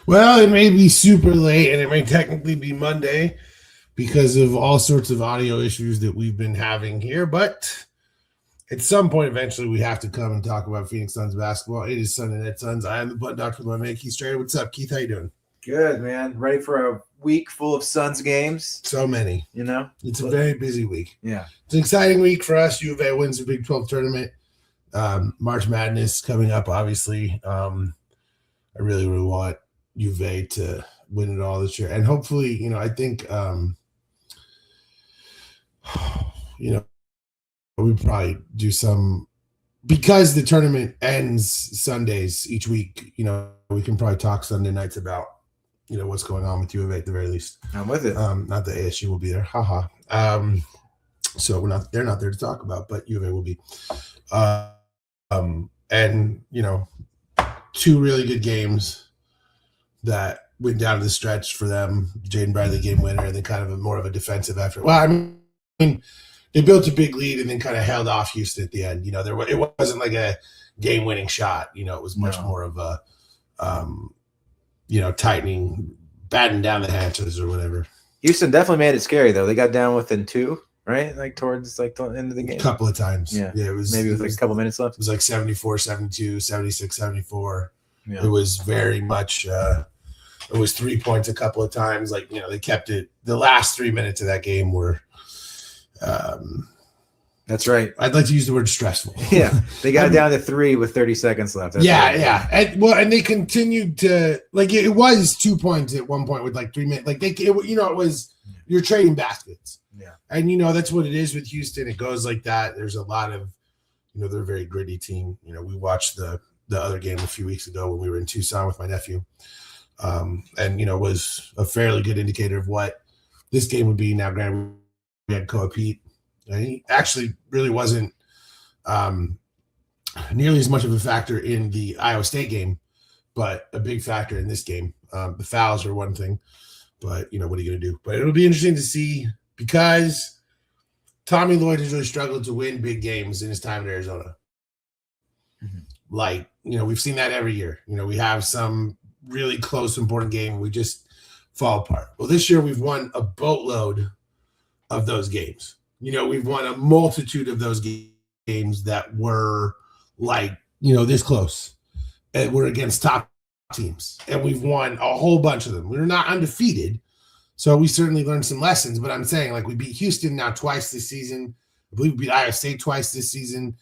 Well, it may be super late and it may technically be Monday because of all sorts of audio issues that we've been having here. But at some point, eventually, we have to come and talk about Phoenix Suns basketball. It is Sunday Night Suns. I am the butt doctor with my man, Keith Strader. What's up, Keith? How you doing? Good, man. Ready for a week full of Suns games? So many. You know? It's a very busy week. Yeah. It's an exciting week for us. U of A wins the Big 12 tournament. March Madness coming up, obviously. I really, really want U of A to win it all this year. And hopefully, I think, we probably do some because the tournament ends Sundays each week. We can probably talk Sunday nights about what's going on with U of A at the very least. I'm with it. Not that ASU will be there, haha. So they're not there to talk about, but U of A will be. And two really good games that went down to the stretch for them. Jaden Bradley game winner, and then kind of more of a defensive effort. Well, I mean, they built a big lead and then kind of held off Houston at the end. It wasn't like a game-winning shot. It was much more of a, tightening, batting down the hatches or whatever. Houston definitely made it scary though. They got down within 2, right? Like towards the end of the game. A couple of times. Yeah. It was maybe with like a couple minutes left. It was like 74, 72, 76, 74. Yeah. It was very much. It was 3 points a couple of times. Like they kept it. The last 3 minutes of that game were. That's right. I'd like to use the word stressful. Yeah, they got down to 3 with 30 seconds left. That's yeah. And they continued to it was 2 points at one point with like 3 minutes. Like it was you're trading baskets. Yeah, and that's what it is with Houston. It goes like that. There's a lot of they're a very gritty team. We watched the other game a few weeks ago when we were in Tucson with my nephew, and was a fairly good indicator of what this game would be. Now, granted, we had Koa Pete. And he actually really wasn't nearly as much of a factor in the Iowa State game, but a big factor in this game. The fouls are one thing, but what are you going to do? But it'll be interesting to see because Tommy Lloyd has really struggled to win big games in his time in Arizona. Mm-hmm. We've seen that every year. We have some really close, important game. We just fall apart. Well, this year we've won a boatload of those games. We've won a multitude of those games that were this close. And we're against top teams. And we've won a whole bunch of them. We're not undefeated. So we certainly learned some lessons. But I'm saying, we beat Houston now twice this season. I believe we beat Iowa State twice this season.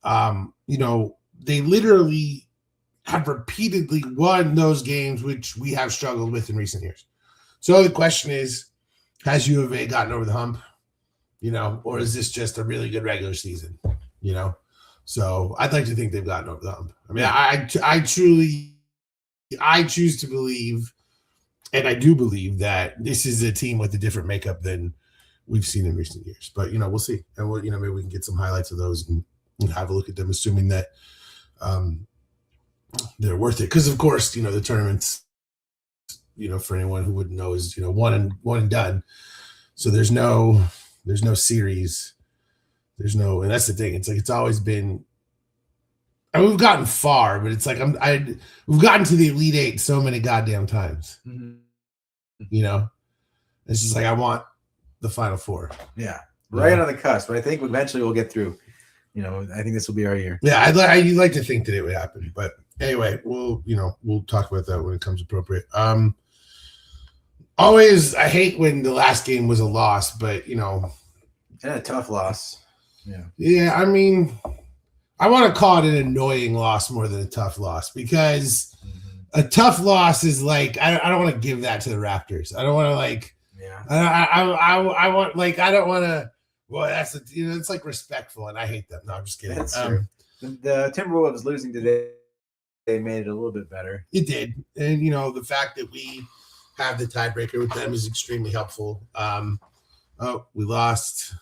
They literally have repeatedly won those games, which we have struggled with in recent years. So the question is, has U of A gotten over the hump? Or is this just a really good regular season? So I'd like to think they've gotten over the hump. I mean, I choose to believe, and I do believe that this is a team with a different makeup than we've seen in recent years. But we'll see, and maybe we can get some highlights of those and have a look at them, assuming that they're worth it. Because of course, the tournaments, for anyone who wouldn't know, is one and done. So there's no series. And that's the thing. It's it's always been. I mean, we've gotten far, but it's we've gotten to the Elite Eight so many goddamn times. Mm-hmm. It's just I want the Final Four. Yeah, right on the cusp. But I think eventually we'll get through. I think this will be our year. Yeah, I'd like to think that it would happen, but anyway, we'll talk about that when it comes appropriate. Always, I hate when the last game was a loss, but and a tough loss. Yeah. Yeah, I mean, I want to call it an annoying loss more than a tough loss because a tough loss is I don't want to give that to the Raptors. I don't want to Yeah. I want I don't want to. Well, that's it's respectful, and I hate them. No, I'm just kidding. That's true. The Timberwolves losing today, they made it a little bit better. It did, and the fact that we have the tiebreaker with them is extremely helpful. We lost.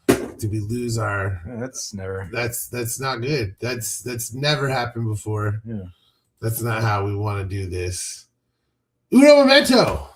Did we lose our? That's never. That's not good. That's never happened before. Yeah. That's not how we want to do this. Uno momento.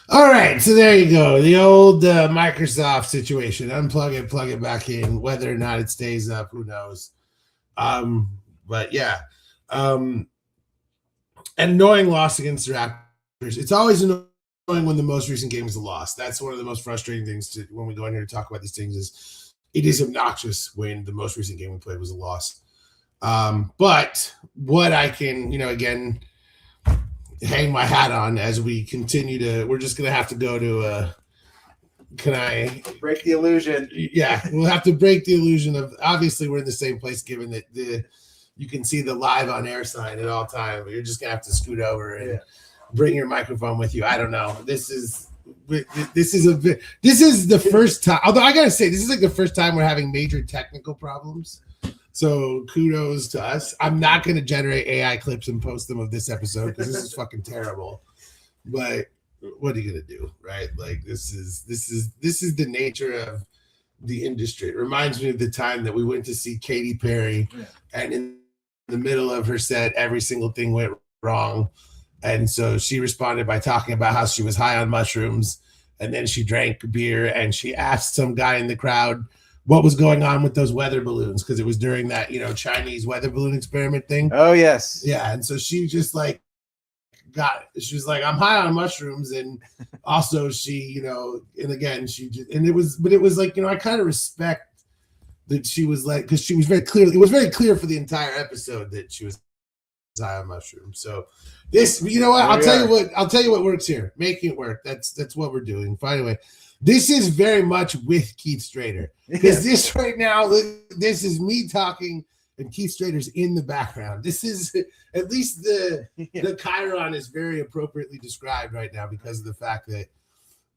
All right, so there you go. The old Microsoft situation. Unplug it, plug it back in. Whether or not it stays up, who knows? But yeah. Annoying loss against the Raptors. It's always annoying when the most recent game is a loss. That's one of the most frustrating things when we go in here to talk about these things is it is obnoxious when the most recent game we played was a loss. But what I can, again, hang my hat on as we continue we're just going to have to go to can I break the illusion? Yeah, we'll have to break the illusion of, obviously we're in the same place given that you can see the live on air sign at all time, but you're just going to have to scoot over and bring your microphone with you. I don't know. This is the first time, although I got to say, this is like the first time we're having major technical problems. So kudos to us. I'm not going to generate AI clips and post them of this episode because this is fucking terrible. But what are you going to do, right? Like this is the nature of the industry. It reminds me of the time that we went to see Katy Perry, and in the middle of her set, every single thing went wrong. And so she responded by talking about how she was high on mushrooms, and then she drank beer, and she asked some guy in the crowd what was going on with those weather balloons, because it was during that, Chinese weather balloon experiment thing. Oh, yes. Yeah, and so she just she was like, I'm high on mushrooms, and also she, and again, it was like, I kind of respect that she was like, because she was it was very clear for the entire episode that she was high on mushrooms. So this, what, I'll tell you what works here. Making it work. That's what we're doing. Finally, this is very much with Keith Strader, because this right now, this is me talking and Keith Strader's in the background. This is, at least the Chiron is very appropriately described right now because of the fact that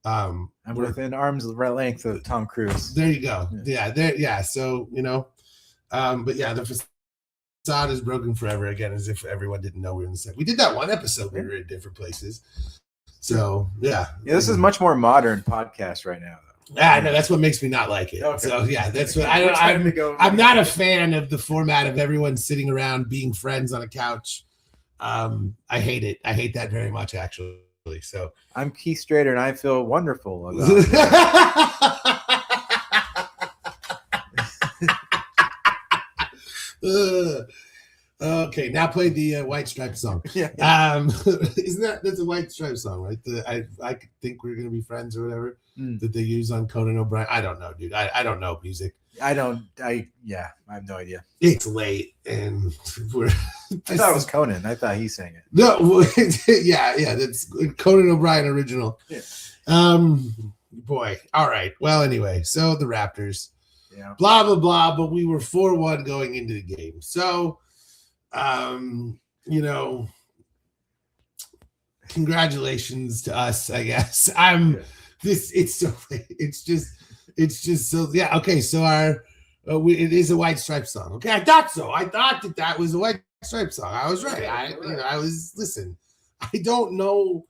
I'm within arm's length of Tom Cruise. There you go. Yeah. So, but yeah, the facade is broken forever again, as if everyone didn't know we were in the same. We did that one episode. We were in different places. So yeah. This is much more modern podcast right now, though. I know, that's what makes me not like it. Okay. So yeah, that's what I'm not a fan of the format of everyone sitting around being friends on a couch. I hate it. I hate that very much, actually. So I'm Keith Strader, and I feel wonderful about it. Okay, now play the White Stripes song. Yeah. That's a White Stripes song, right? I think we're gonna be friends or whatever that they use on Conan O'Brien. I don't know, dude. I don't know music. I have no idea. It's late, and I thought it was Conan. I thought he sang it. No, yeah, that's Conan O'Brien original. Yeah. Boy. All right. Well, anyway, so the Raptors. Yeah. Blah blah blah. But we were 4-1 going into the game. So, congratulations to us, I guess. It's just so, yeah. Okay, so it is a White Stripes song. Okay, I thought so. I thought that was a White Stripes song. I was right. Listen. I don't know.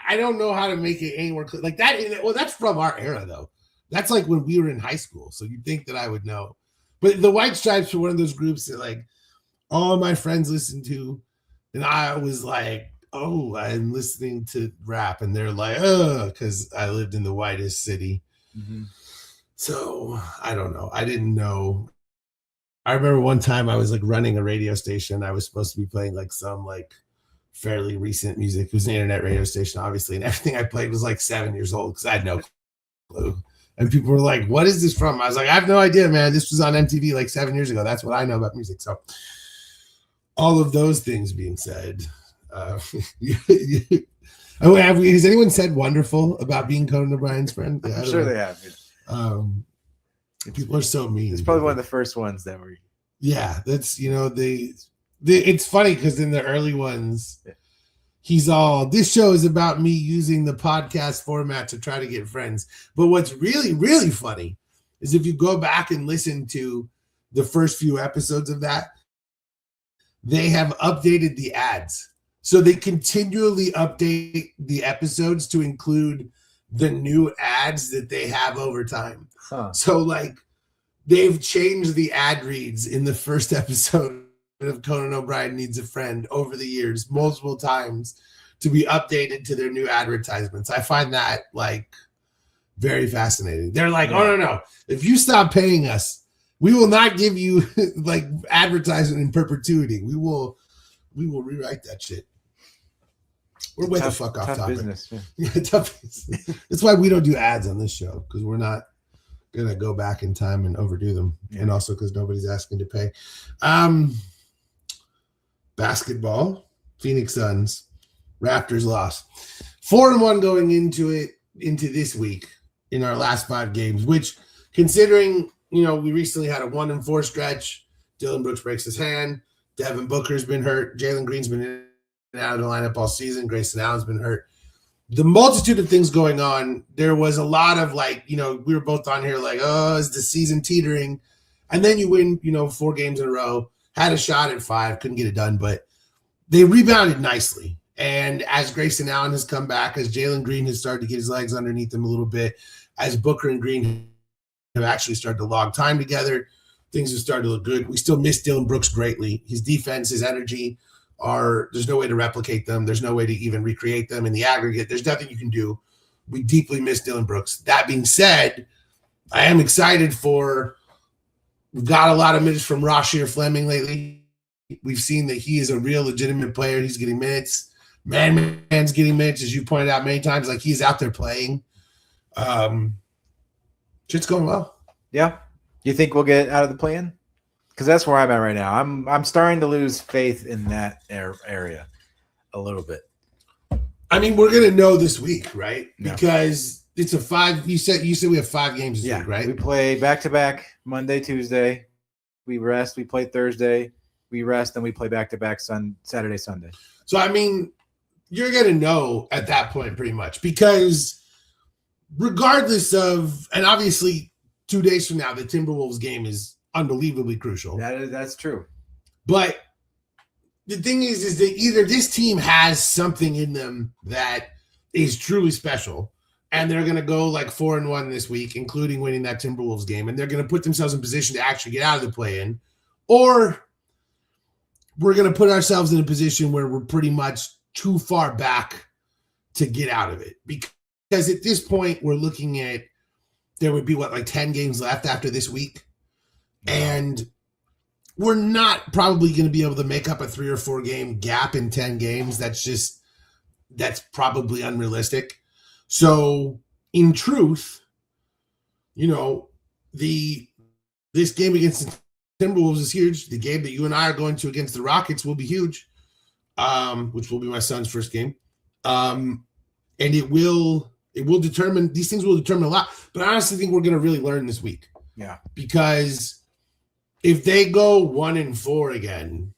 I don't know how to make it any more clear. Like that. Well, that's from our era, though. That's like when we were in high school. So you'd think that I would know. But the White Stripes were one of those groups that like all my friends listened to, and I was like, oh, I'm listening to rap, and they're like, oh, because I lived in the whitest city. Mm-hmm. So I don't know. I didn't know. I remember one time I was like running a radio station. I was supposed to be playing like some like fairly recent music. It was an internet radio station, obviously, and everything I played was like 7 years old because I had no clue. And people were like, what is this from? I was like, I have no idea, man. This was on MTV like 7 years ago. That's what I know about music. So all of those things being said, has anyone said wonderful about being Conan O'Brien's friend? Yeah, I'm sure they have. People are so mean. It's probably one of the first ones that were. Yeah, that's it's funny because in the early ones, he's all, this show is about me using the podcast format to try to get friends. But what's really, really funny is if you go back and listen to the first few episodes of that, they have updated the ads. So they continually update the episodes to include the new ads that they have over time. Huh. So like they've changed the ad reads in the first episode of Conan O'Brien Needs a Friend over the years multiple times to be updated to their new advertisements. I find that like very fascinating. They're like, oh no, if you stop paying us, we will not give you like advertisement in perpetuity. We will rewrite that shit. We're way the fuck off topic. Business, yeah, tough business. That's why we don't do ads on this show, because we're not gonna go back in time and overdo them, and also because nobody's asking to pay. Basketball, Phoenix Suns, Raptors lost 4-1 going into this week in our last 5 games, which, considering we recently had a 1-4 stretch. Dylan Brooks breaks his hand. Devin Booker's been hurt. Jalen Green's been in and out of the lineup all season. Grayson Allen's been hurt. The multitude of things going on. There was a lot of we were both on here like, oh, is the season teetering? And then you win, 4 games in a row. Had a shot at 5, couldn't get it done, but they rebounded nicely. And as Grayson Allen has come back, as Jalen Green has started to get his legs underneath him a little bit, as Booker and Green have actually started to log time together, things have started to look good. We still miss Dylan Brooks greatly. His defense, his energy there's no way to replicate them. There's no way to even recreate them in the aggregate. There's nothing you can do. We deeply miss Dylan Brooks. That being said, I am excited we've got a lot of minutes from Rasheer Fleming lately. We've seen that he is a real legitimate player. He's getting minutes. Man's getting minutes, as you pointed out many times. Like, he's out there playing. Shit's going well. Yeah. You think we'll get out of the play-in? Because that's where I'm at right now. I'm starting to lose faith in that area a little bit. I mean, we're gonna know this week, right? No. Because it's a 5. You said we have 5 games this week, right? We play back-to-back Monday, Tuesday. We rest. We play Thursday. We rest, and we play back-to-back Saturday, Sunday. So, I mean, you're going to know at that point pretty much, because regardless of, and obviously 2 days from now, the Timberwolves game is unbelievably crucial. That's true. But the thing is that either this team has something in them that is truly special, and they're going to go like 4-1 this week, including winning that Timberwolves game, and they're going to put themselves in position to actually get out of the play-in, or we're going to put ourselves in a position where we're pretty much too far back to get out of it. Because at this point, we're looking at, there would be 10 games left after this week. And we're not probably going to be able to make up a 3 or 4 game gap in 10 games. That's probably unrealistic. So in truth, this game against the Timberwolves is huge. The game that you and I are going to against the Rockets will be huge, which will be my son's first game. And it will determine, these things will determine a lot. But I honestly think we're going to really learn this week. Yeah. Because if they go 1-4 again,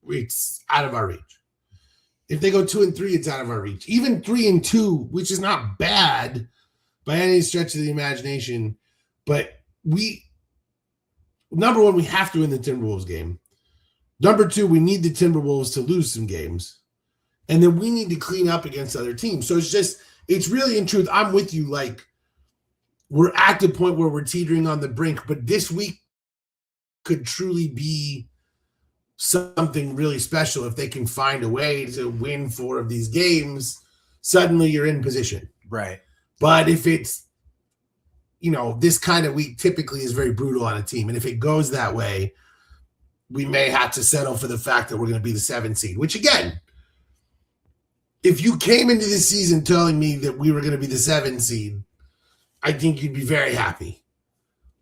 it's out of our reach. If they go 2-3, it's out of our reach. Even 3-2, which is not bad by any stretch of the imagination, but number one, we have to win the Timberwolves game. Number 2, we need the Timberwolves to lose some games. And then we need to clean up against other teams. So it's really, in truth, I'm with you. Like, we're at the point where we're teetering on the brink, but this week could truly be something really special. If they can find a way to win 4 of these games, suddenly you're in position. Right. But if it's, this kind of week typically is very brutal on a team. And if it goes that way, we may have to settle for the fact that we're going to be the 7th seed, which, again, if you came into this season telling me that we were going to be the 7th seed, I think you'd be very happy.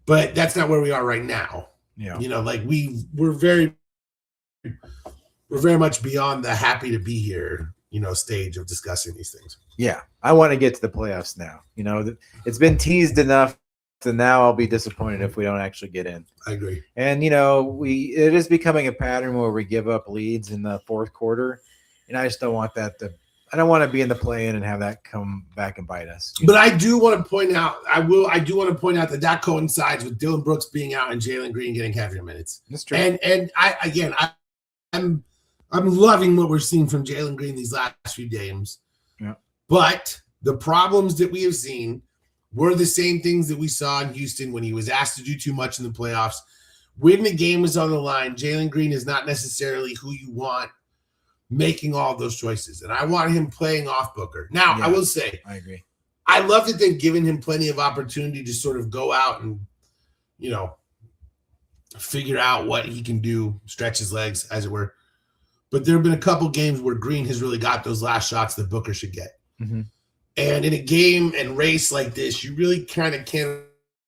But that's not where we are right now. Yeah. We're very much beyond the happy to be here, stage of discussing these things. Yeah. I want to get to the playoffs now. It's been teased enough, so now I'll be disappointed if we don't actually get in. I agree. And, it is becoming a pattern where we give up leads in the 4th quarter. And I just don't want that I don't want to be in the play-in and have that come back and bite us. But I do want to point out, that coincides with Dylan Brooks being out and Jalen Green getting heavier minutes. That's true. And I'm loving what we're seeing from Jalen Green these last few games. Yeah. But the problems that we have seen were the same things that we saw in Houston when he was asked to do too much in the playoffs. When the game is on the line, Jalen Green is not necessarily who you want making all those choices. And I want him playing off Booker. Now, Yeah. I will say, I agree. I love that they've given him plenty of opportunity to sort of go out and, figure out what he can do, stretch his legs, as it were. But there have been a couple games where Green has really got those last shots that Booker should get. Mm-hmm. And in a game and race like this, you really kind of can't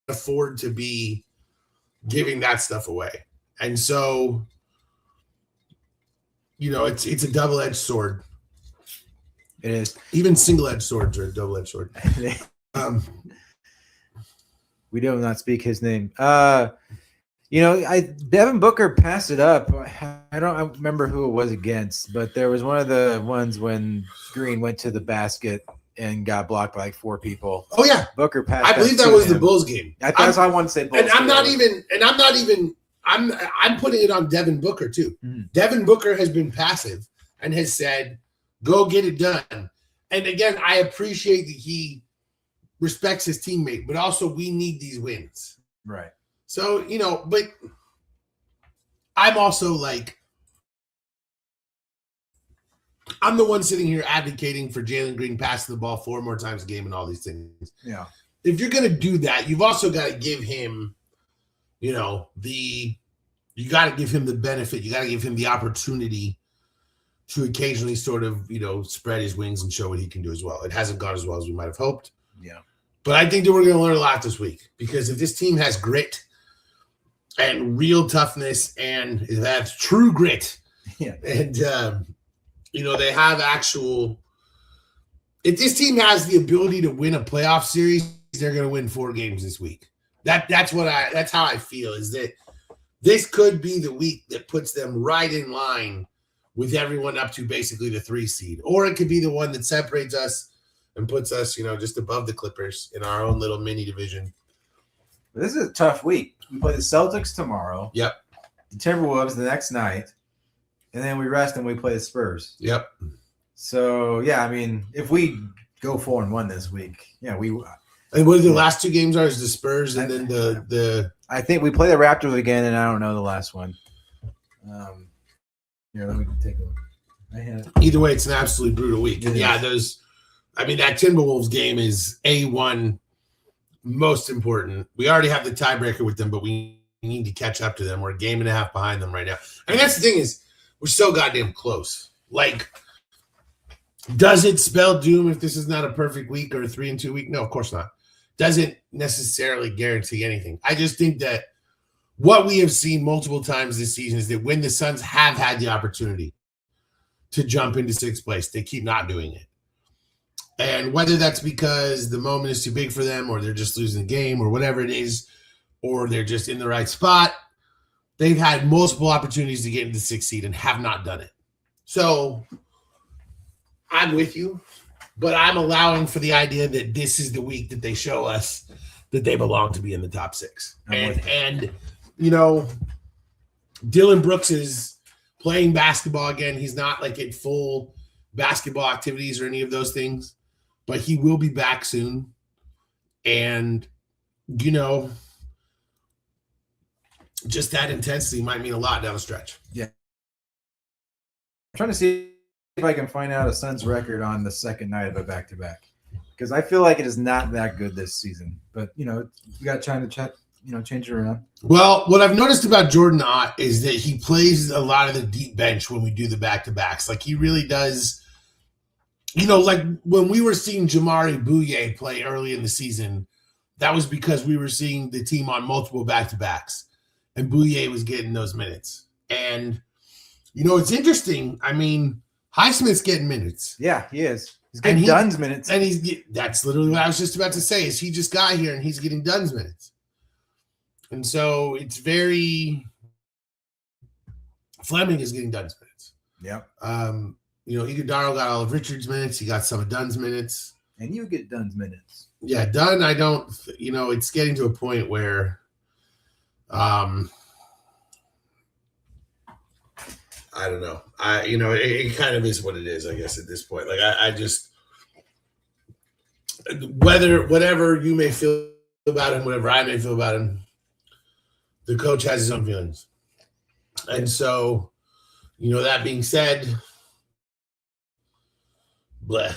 afford to be giving that stuff away. And so, it's a double-edged sword. It is. Even single-edged swords are a double-edged sword. We do not speak his name. Devin Booker passed it up. I don't remember who it was against, but there was one of the ones when Green went to the basket and got blocked by like 4 people. Oh yeah, Booker passed. I believe that was the Bulls game. That's what I want to say. Bulls and I'm not even. I'm putting it on Devin Booker too. Mm-hmm. Devin Booker has been passive and has said, "Go get it done." And again, I appreciate that he respects his teammate, but also we need these wins. Right. So, but I'm also like, I'm the one sitting here advocating for Jalen Green passing the ball 4 more times a game and all these things. Yeah. If you're going to do that, you've also got to give him, you got to give him the benefit. You got to give him the opportunity to occasionally sort of, spread his wings and show what he can do as well. It hasn't gone as well as we might have hoped. Yeah. But I think that we're going to learn a lot this week, because if this team has grit and real toughness and it has true grit, and, they have if this team has the ability to win a playoff series, they're going to win 4 games this week. That's how I feel, is that this could be the week that puts them right in line with everyone up to basically the 3 seed, or it could be the one that separates us and puts us, just above the Clippers in our own little mini division. This is a tough week. We play the Celtics tomorrow. Yep. The Timberwolves the next night, and then we rest and we play the Spurs. Yep. So yeah, I mean, if we go 4-1 this week, we. And what the last 2 games are is the Spurs and then the. I think we play the Raptors again, and I don't know the last one. Here, let me take a look. I had Either way, it's an absolutely brutal week. And It that Timberwolves game is A1 most important. We already have the tiebreaker with them, but we need to catch up to them. We're a game and a half behind them right now. I mean, that's the thing, is we're so goddamn close. Like, does it spell doom if this is not a perfect week or a 3-2 week? No, of course not. Doesn't necessarily guarantee anything. I just think that what we have seen multiple times this season is that when the Suns have had the opportunity to jump into 6th place, they keep not doing it. And whether that's because the moment is too big for them, or they're just losing the game, or whatever it is, or they're just in the right spot, they've had multiple opportunities to get into the 6th seed and have not done it. So I'm with you, but I'm allowing for the idea that this is the week that they show us that they belong to be in the top 6. And Dylan Brooks is playing basketball again. He's not like in full basketball activities or any of those things, but he will be back soon. And, just that intensity might mean a lot down the stretch. Yeah. I'm trying to see if I can find out a Suns record on the second night of a back-to-back, because I feel like it is not that good this season. But, you got trying to check. Change it around. Well, what I've noticed about Jordan Ott is that he plays a lot of the deep bench when we do the back-to-backs. Like, he really does, like when we were seeing Jamari Bouye play early in the season, that was because we were seeing the team on multiple back-to-backs, and Bouye was getting those minutes. And, it's interesting. I mean, Highsmith's getting minutes. Yeah, he is. He's getting Dunn's minutes. And that's literally what I was just about to say, is he just got here and he's getting Dunn's minutes. And so it's Fleming is getting Dunn's minutes. Yeah. Iguodala got all of Richard's minutes. He got some of Dunn's minutes. And you get Dunn's minutes. Yeah, Dunn, I don't, it's getting to a point where, I don't know. It kind of is what it is, I guess, at this point. Like, I just, whatever you may feel about him, whatever I may feel about him, the coach has his own feelings. And so, that being said, bleh.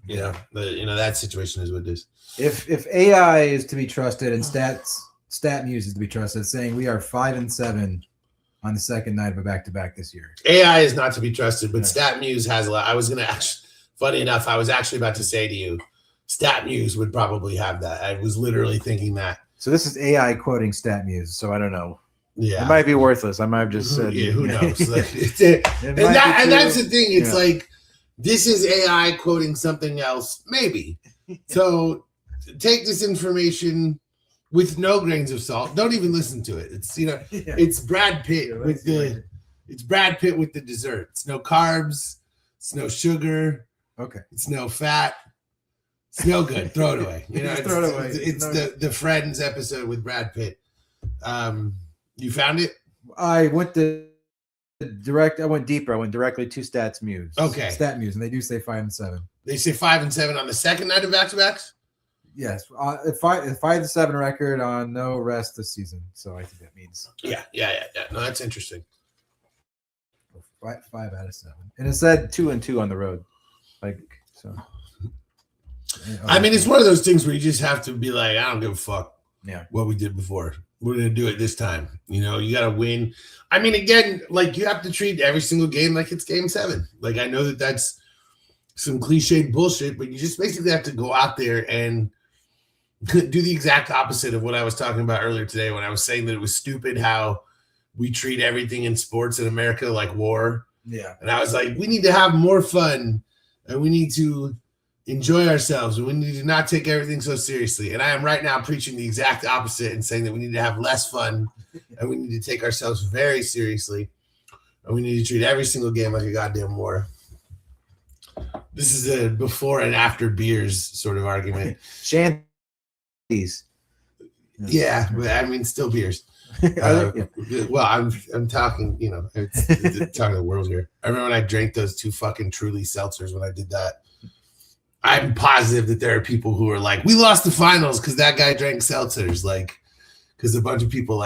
That situation is what it is. If AI is to be trusted and StatMuse is to be trusted, saying we are 5-7 on the second night of a back-to-back this year. AI is not to be trusted, but Yeah. StatMuse has a lot. I was going to actually, funny enough, I was actually about to say to you, StatMuse would probably have that. I was literally thinking that. So this is AI quoting StatMuse. So I don't know. Yeah. It might be worthless. I might have just said. Yeah, who knows? Like, It and might be that's true. the thing. It's Yeah. like, this is AI quoting something else, maybe. So take this information with no grains of salt. Don't even listen to it. It's Yeah. it's Brad Pitt Yeah, with the dessert. It's no carbs. It's no sugar. Okay. It's no fat. It's no good. Throw it away. Just throw it away. It's the Friends episode with Brad Pitt. You found it? I went I went deeper. I went directly to StatsMuse. Okay. StatMuse, and they do say 5-7. They say 5-7 on the second night of back-to-backs. Yes, 5-7 record on no rest this season. So I think that means Yeah. No, that's interesting. 5 out of 7, and it said 2-2 on the road. Like so. I mean, it's one of those things where you just have to be like, I don't give a fuck. Yeah. What we did before. We're gonna do it this time. You got to win. I mean, again, like you have to treat every single game like it's game 7. Like I know that that's some cliched bullshit, but you just basically have to go out there and do the exact opposite of what I was talking about earlier today when I was saying that it was stupid how we treat everything in sports in America like war. Yeah. And I was like, we need to have more fun and we need to enjoy ourselves and we need to not take everything so seriously. And I am right now preaching the exact opposite and saying that we need to have less fun and we need to take ourselves very seriously and we need to treat every single game like a goddamn war. This is a before and after beers sort of argument. Shanties. Yeah, but I mean, still beers. Well, I'm talking, it's talking the world here. I remember when I drank those 2 fucking Truly seltzers when I did that. I'm positive that there are people who are like, we lost the finals because that guy drank seltzers. Like, because a bunch of people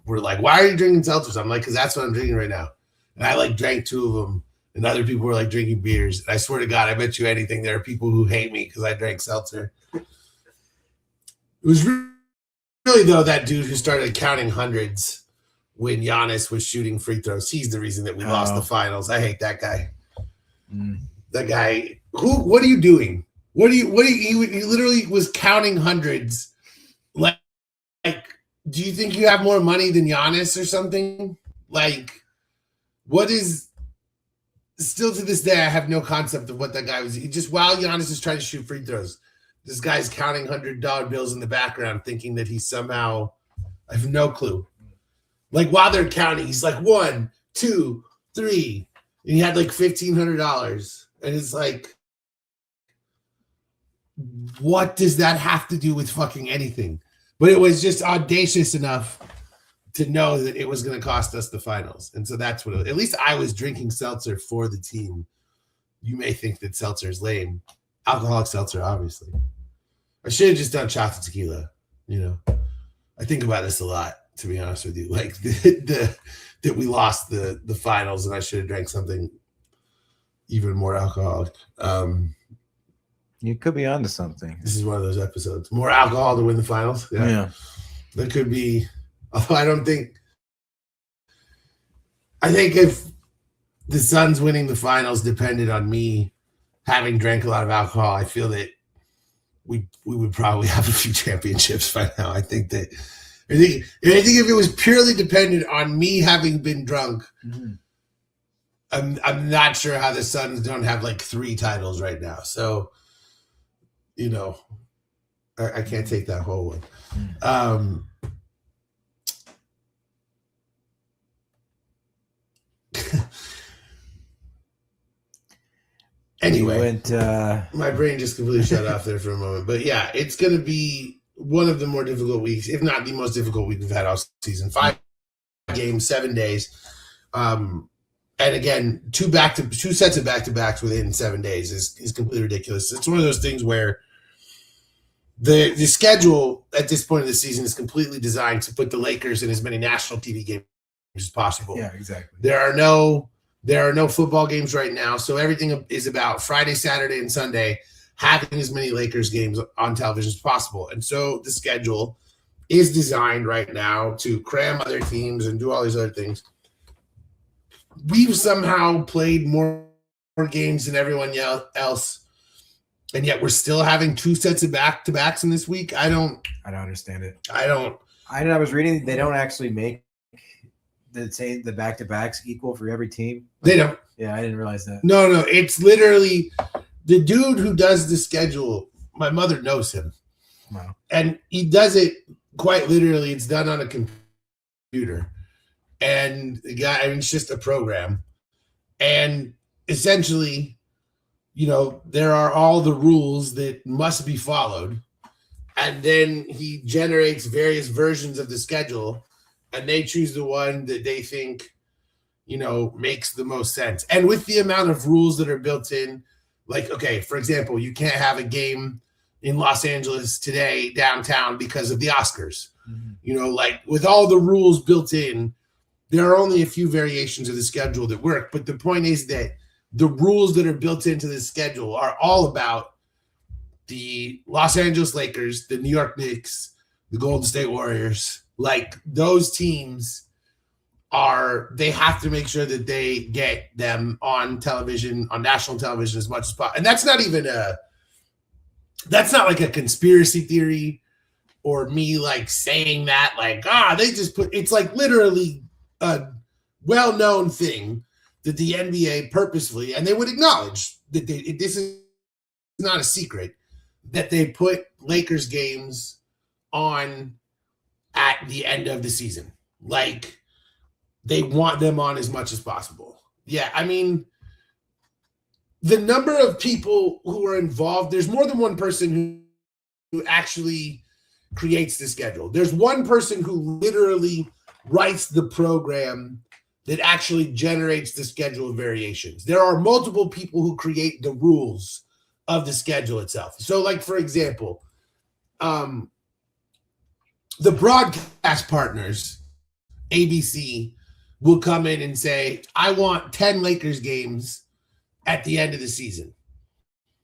were like, why are you drinking seltzers? I'm like, because that's what I'm drinking right now. And I drank 2 of them. And other people were drinking beers. And I swear to God, I bet you anything, there are people who hate me because I drank seltzer. It was really, though, that dude who started counting hundreds when Giannis was shooting free throws. He's the reason that we lost the finals. I hate that guy. That guy. What are you doing? He literally was counting hundreds. Like, do you think you have more money than Giannis or something? What is... Still to this day, I have no concept of what that guy was. Just while Giannis is trying to shoot free throws, this guy's counting $100 bills in the background, thinking that he's somehow, I have no clue. While they're counting, he's like 1, 2, 3, and he had $1,500, and it's what does that have to do with fucking anything? But it was just audacious enough to know that it was going to cost us the finals. And so that's what, at least I was drinking seltzer for the team. You may think that seltzer is lame. Alcoholic seltzer, obviously. I should have just done shots of tequila. I think about this a lot, to be honest with you. That we lost the finals and I should have drank something even more alcoholic. You could be onto something. This is one of those episodes. More alcohol to win the finals. Yeah. That could be... Although I think if the Suns winning the finals depended on me having drank a lot of alcohol, I feel that we would probably have a few championships by now. I think if it was purely dependent on me having been drunk, I'm not sure how the Suns don't have 3 titles right now. So, I can't take that whole one. Anyway, my brain just completely shut off there for a moment. But yeah, it's going to be one of the more difficult weeks, if not the most difficult week we've had all season. 5 games, 7 days. And again, 2 sets of back-to-backs within 7 days is completely ridiculous. It's one of those things where the schedule at this point of the season is completely designed to put the Lakers in as many national TV games as possible. Yeah, exactly. There are no There are no football games right now, so everything is about Friday, Saturday, and Sunday having as many Lakers games on television as possible. And so the schedule is designed right now to cram other teams and do all these other things. We've somehow played more games than everyone else, and yet we're still having 2 sets of back-to-backs in this week. I don't understand it. I was reading they don't actually make the back-to-backs equal for every team. They don't. Yeah, I didn't realize that. No, it's literally the dude who does the schedule. My mother knows him. Wow. And he does it quite literally. It's done on a computer. And the guy, it's just a program. And essentially, there are all the rules that must be followed. And then he generates various versions of the schedule, and they choose the one that they think, makes the most sense. And with the amount of rules that are built in, like, okay, for example, you can't have a game in Los Angeles today downtown because of the Oscars. Mm-hmm. Like with all the rules built in, there are only a few variations of the schedule that work. But the point is that the rules that are built into the schedule are all about the Los Angeles Lakers, the New York Knicks, the Golden State Warriors. Like those teams they have to make sure that they get them on television, on national television as much as possible. And that's not like a conspiracy theory or me like saying that like, they just it's like literally a well-known thing that the NBA purposefully, and they would acknowledge that this is not a secret, that they put Lakers games on at the end of the season. Like they want them on as much as possible. Yeah, I mean, the number of people who are involved, there's more than one person who actually creates the schedule. There's one person who literally writes the program that actually generates the schedule of variations. There are multiple people who create the rules of the schedule itself. So, like, for example, the broadcast partners, ABC, will come in and say, I want 10 Lakers games at the end of the season.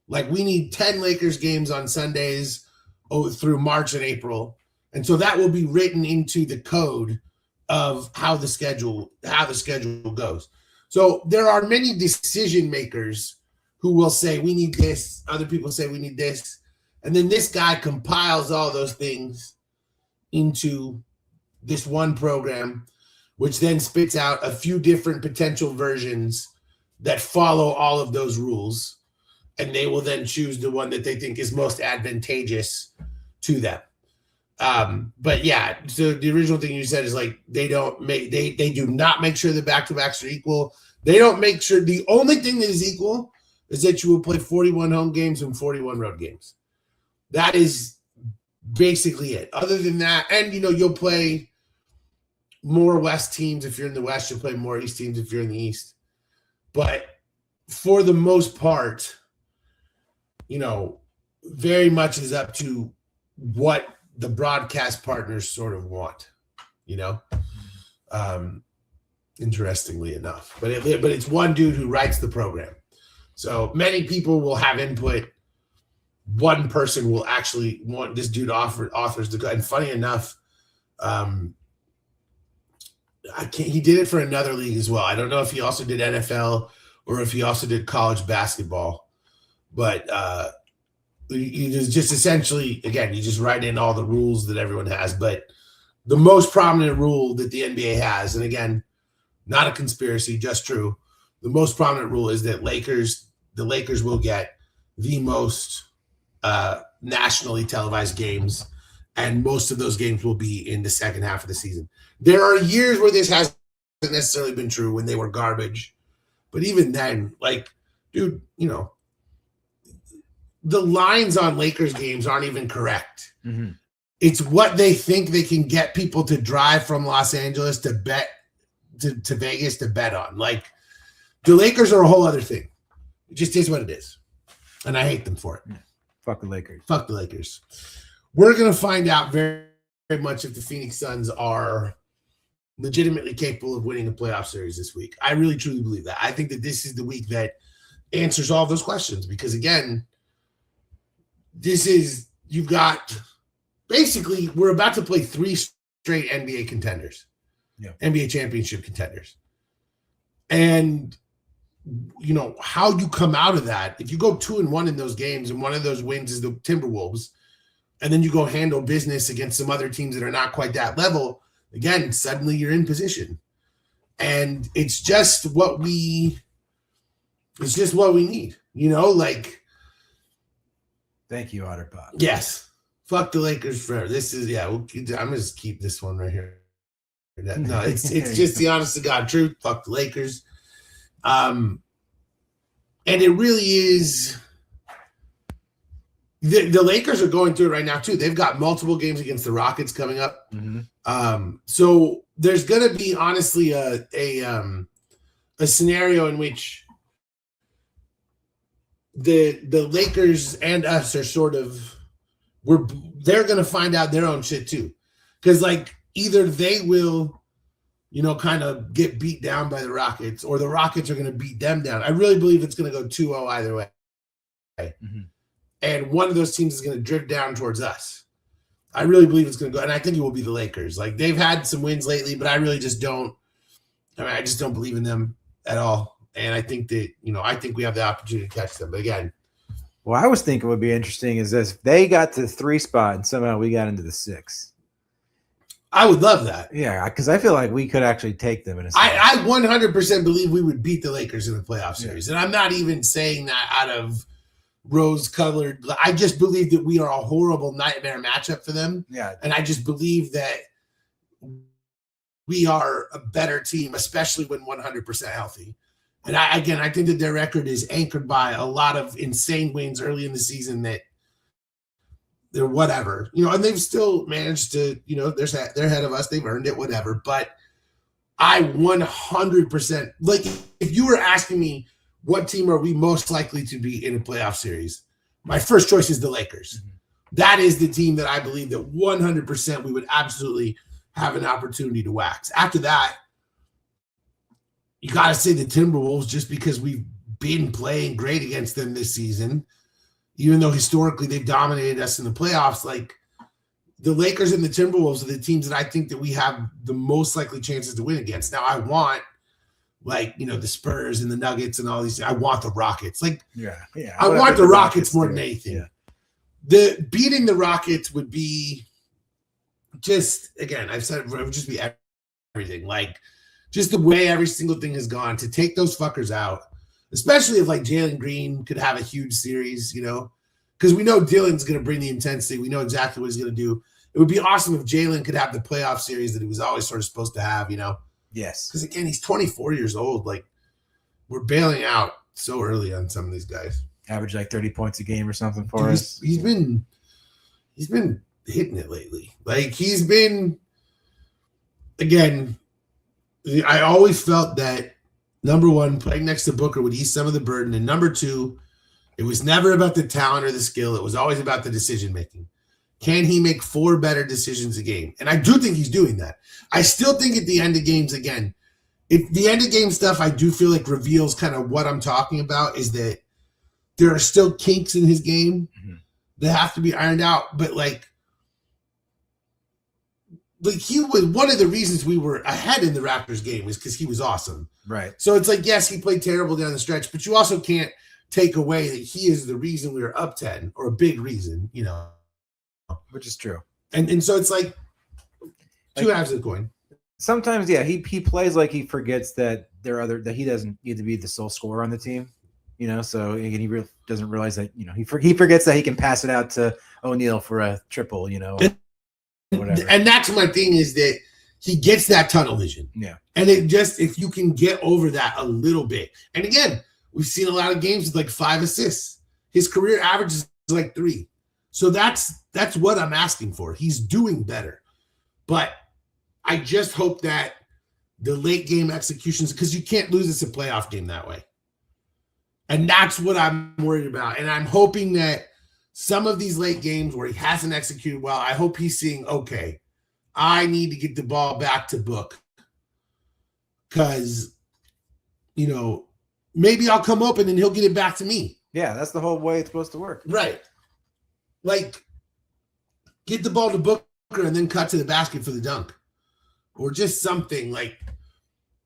Like, we need 10 Lakers games on Sundays through March and April. And so that will be written into the code of how the schedule goes. So there are many decision makers who will say, we need this. Other people say we need this. And then this guy compiles all those things into this one program, which then spits out a few different potential versions that follow all of those rules. And they will then choose the one that they think is most advantageous to them. But yeah, so the original thing you said is like, they do not make sure the back-to-backs are equal. They don't make sure, the only thing that is equal is that you will play 41 home games and 41 road games. That is basically it. Other than that, and you'll play more West teams if you're in the West, you'll play more East teams if you're in the East. But for the most part, very much is up to what the broadcast partners sort of want, interestingly enough. But it's one dude who writes the program. So many people will have input. One person will actually want this dude authors the code. And funny enough, he did it for another league as well. I don't know if he also did NFL or if he also did college basketball. But you just essentially, again, you just write in all the rules that everyone has. But the most prominent rule that the NBA has, and again, not a conspiracy, just true, the most prominent rule is that the Lakers will get the most nationally televised games, and most of those games will be in the second half of the season. There are years where this hasn't necessarily been true when they were garbage. But even then, like, dude, the lines on Lakers games aren't even correct. Mm-hmm. It's what they think they can get people to drive from Los Angeles to bet to Vegas to bet on. Like, the Lakers are a whole other thing. It just is what it is. And I hate them for it. Yeah. Fuck the Lakers. Fuck the Lakers. We're going to find out very, very much if the Phoenix Suns are legitimately capable of winning a playoff series this week. I really truly believe that. I think that this is the week that answers all those questions because again, you've got basically we're about to play 3 straight NBA contenders, NBA championship contenders. And you know, how you come out of that, if you go 2-1 in those games and one of those wins is the Timberwolves, and then you go handle business against some other teams that are not quite that level, again, suddenly you're in position. And it's just what we need, you know, like. Thank you, Otterpop. Yes. Fuck the Lakers forever. This is, I'm going to just keep this one right here. No, it's just the honest to God truth. Fuck the Lakers. And it really is. The Lakers are going through it right now too. They've got multiple games against the Rockets coming up. Mm-hmm. So there's going to be honestly a scenario in which the Lakers and us are sort of they're going to find out their own shit too, because like either they will, you know, kind of get beat down by the Rockets, or the Rockets are going to beat them down. I really believe it's going to go 2-0 either way. Mm-hmm. And one of those teams is going to drift down towards us. I really believe it's going to go, and I think it will be the Lakers. Like they've had some wins lately, but I really just don't. I mean, I just don't believe in them at all. And I think that, you know, I think we have the opportunity to catch them. But again, what I was thinking would be interesting is if they got to the 3 spot and somehow we got into the 6. I would love that. Yeah, because I feel like we could actually take them in a series. I 100% believe we would beat the Lakers in the playoff series. Yeah. And I'm not even saying that out of rose-colored. I just believe that we are a horrible nightmare matchup for them. Yeah. And I just believe that we are a better team, especially when 100% healthy. And I think that their record is anchored by a lot of insane wins early in the season that they're whatever, you know, and they've still managed to, you know, they're ahead of us. They've earned it, whatever. But I 100%, like if you were asking me what team are we most likely to be in a playoff series, my first choice is the Lakers. Mm-hmm. That is the team that I believe that 100% we would absolutely have an opportunity to wax. After that, you got to say the Timberwolves, just because we've been playing great against them this season, even though historically they've dominated us in the playoffs. Like the Lakers and the Timberwolves are the teams that I think that we have the most likely chances to win against. Now I want, like, you know, the Spurs and the Nuggets and all these. I want the Rockets. Like, I want the Rockets more than anything. Yeah. The beating the Rockets would be just, again, I've said it would just be everything. Like, just the way every single thing has gone, to take those fuckers out, especially if like Jalen Green could have a huge series, you know, because we know Dylan's going to bring the intensity. We know exactly what he's going to do. It would be awesome if Jalen could have the playoff series that he was always sort of supposed to have, you know? Yes. Because again, he's 24 years old. Like, we're bailing out so early on some of these guys. Average like 30 points a game or something for us. He's been hitting it lately. Like, he's been, again, I always felt that, number one, playing next to Booker would ease some of the burden. And number two, it was never about the talent or the skill. It was always about the decision-making. Can he make 4 better decisions a game? And I do think he's doing that. I still think at the end of games, again, if the end of game stuff, I do feel like reveals kind of what I'm talking about, is that there are still kinks in his game that have to be ironed out. But like he was one of the reasons we were ahead in the Raptors game was because he was awesome. Right. So it's like, yes, he played terrible down the stretch, but you also can't take away that he is the reason we were up 10, or a big reason, you know. Which is true. And so it's like two halves of the coin. Sometimes, yeah, he plays like he forgets that that he doesn't need to be the sole scorer on the team, you know. So again, he doesn't realize that, you know, he forgets that he can pass it out to O'Neal for a triple, you know. Whatever. And that's my thing, is that he gets that tunnel vision. Yeah. And it just, if you can get over that a little bit. And again, we've seen a lot of games with like 5 assists. His career average is like 3. So that's what I'm asking for. He's doing better. But I just hope that the late game executions, because you can't lose this a playoff game that way. And that's what I'm worried about. And I'm hoping that some of these late games where he hasn't executed well, I hope he's seeing, okay, I need to get the ball back to Book. because, maybe I'll come open and he'll get it back to me. Yeah, that's the whole way it's supposed to work. Right. Like, get the ball to Booker and then cut to the basket for the dunk. Or just something like,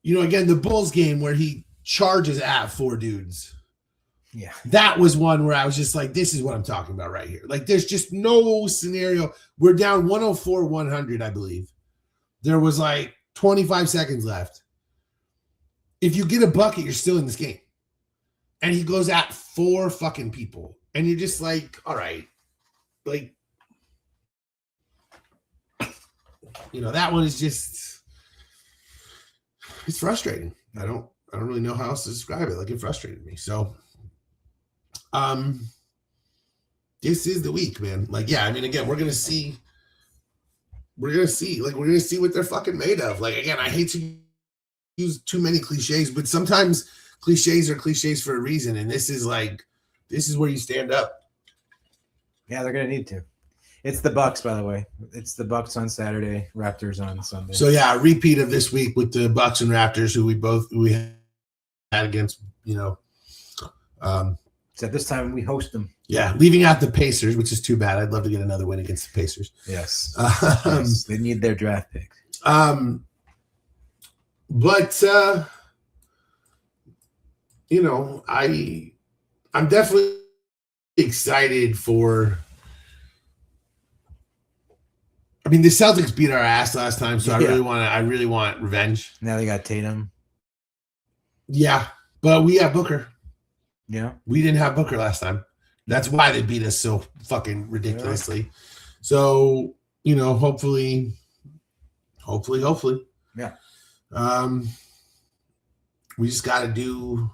again, the Bulls game where he charges at 4 dudes. Yeah. That was one where I was just like, this is what I'm talking about right here. Like, there's just no scenario. We're down 104-100, I believe. There was like 25 seconds left. If you get a bucket, you're still in this game. And he goes at 4 fucking people. And you're just like, all right. Like, that one is just, it's frustrating. I don't really know how else to describe it. Like, it frustrated me. So, this is the week, man. Like, yeah, I mean, again, we're gonna see what they're fucking made of. Like, again, I hate to use too many cliches, but sometimes cliches are cliches for a reason, and this is where you stand up. Yeah, they're gonna need to. It's the Bucks, by the way. It's the Bucks on Saturday, Raptors on Sunday. So yeah, a repeat of this week with the Bucks and Raptors, who we had against, So this time we host them. Yeah, leaving out the Pacers, which is too bad. I'd love to get another win against the Pacers. Yes. Yes. They need their draft picks. But I'm definitely excited for. I mean, the Celtics beat our ass last time, so Yeah. I really want revenge. Now they got Tatum. Yeah, but we have Booker. Yeah. We didn't have Booker last time. That's why they beat us so fucking ridiculously. Yeah. So, hopefully. Yeah. We just got to do.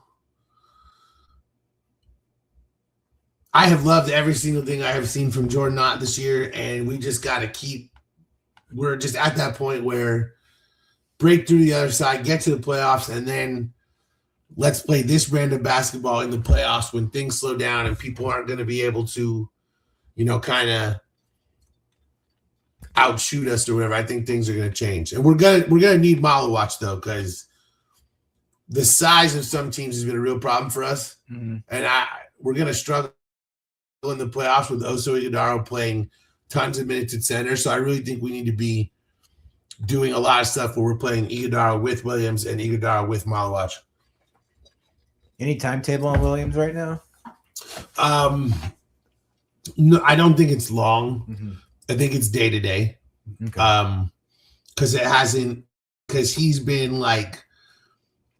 I have loved every single thing I have seen from Jordan Knott this year, and we just got to keep. We're just at that point where break through the other side, get to the playoffs, and then let's play this brand of basketball in the playoffs when things slow down and people aren't going to be able to, kind of outshoot us or whatever. I think things are going to change, and we're gonna need Malawach though, because the size of some teams has been a real problem for us, and we're going to struggle in the playoffs with Oso Ighodaro playing tons of minutes at center. So I really think we need to be doing a lot of stuff where we're playing Ighodaro with Williams and Ighodaro with Malawach. Any timetable on Williams right now? No, I don't think it's long. I think it's day to day. Okay. Because he's been like,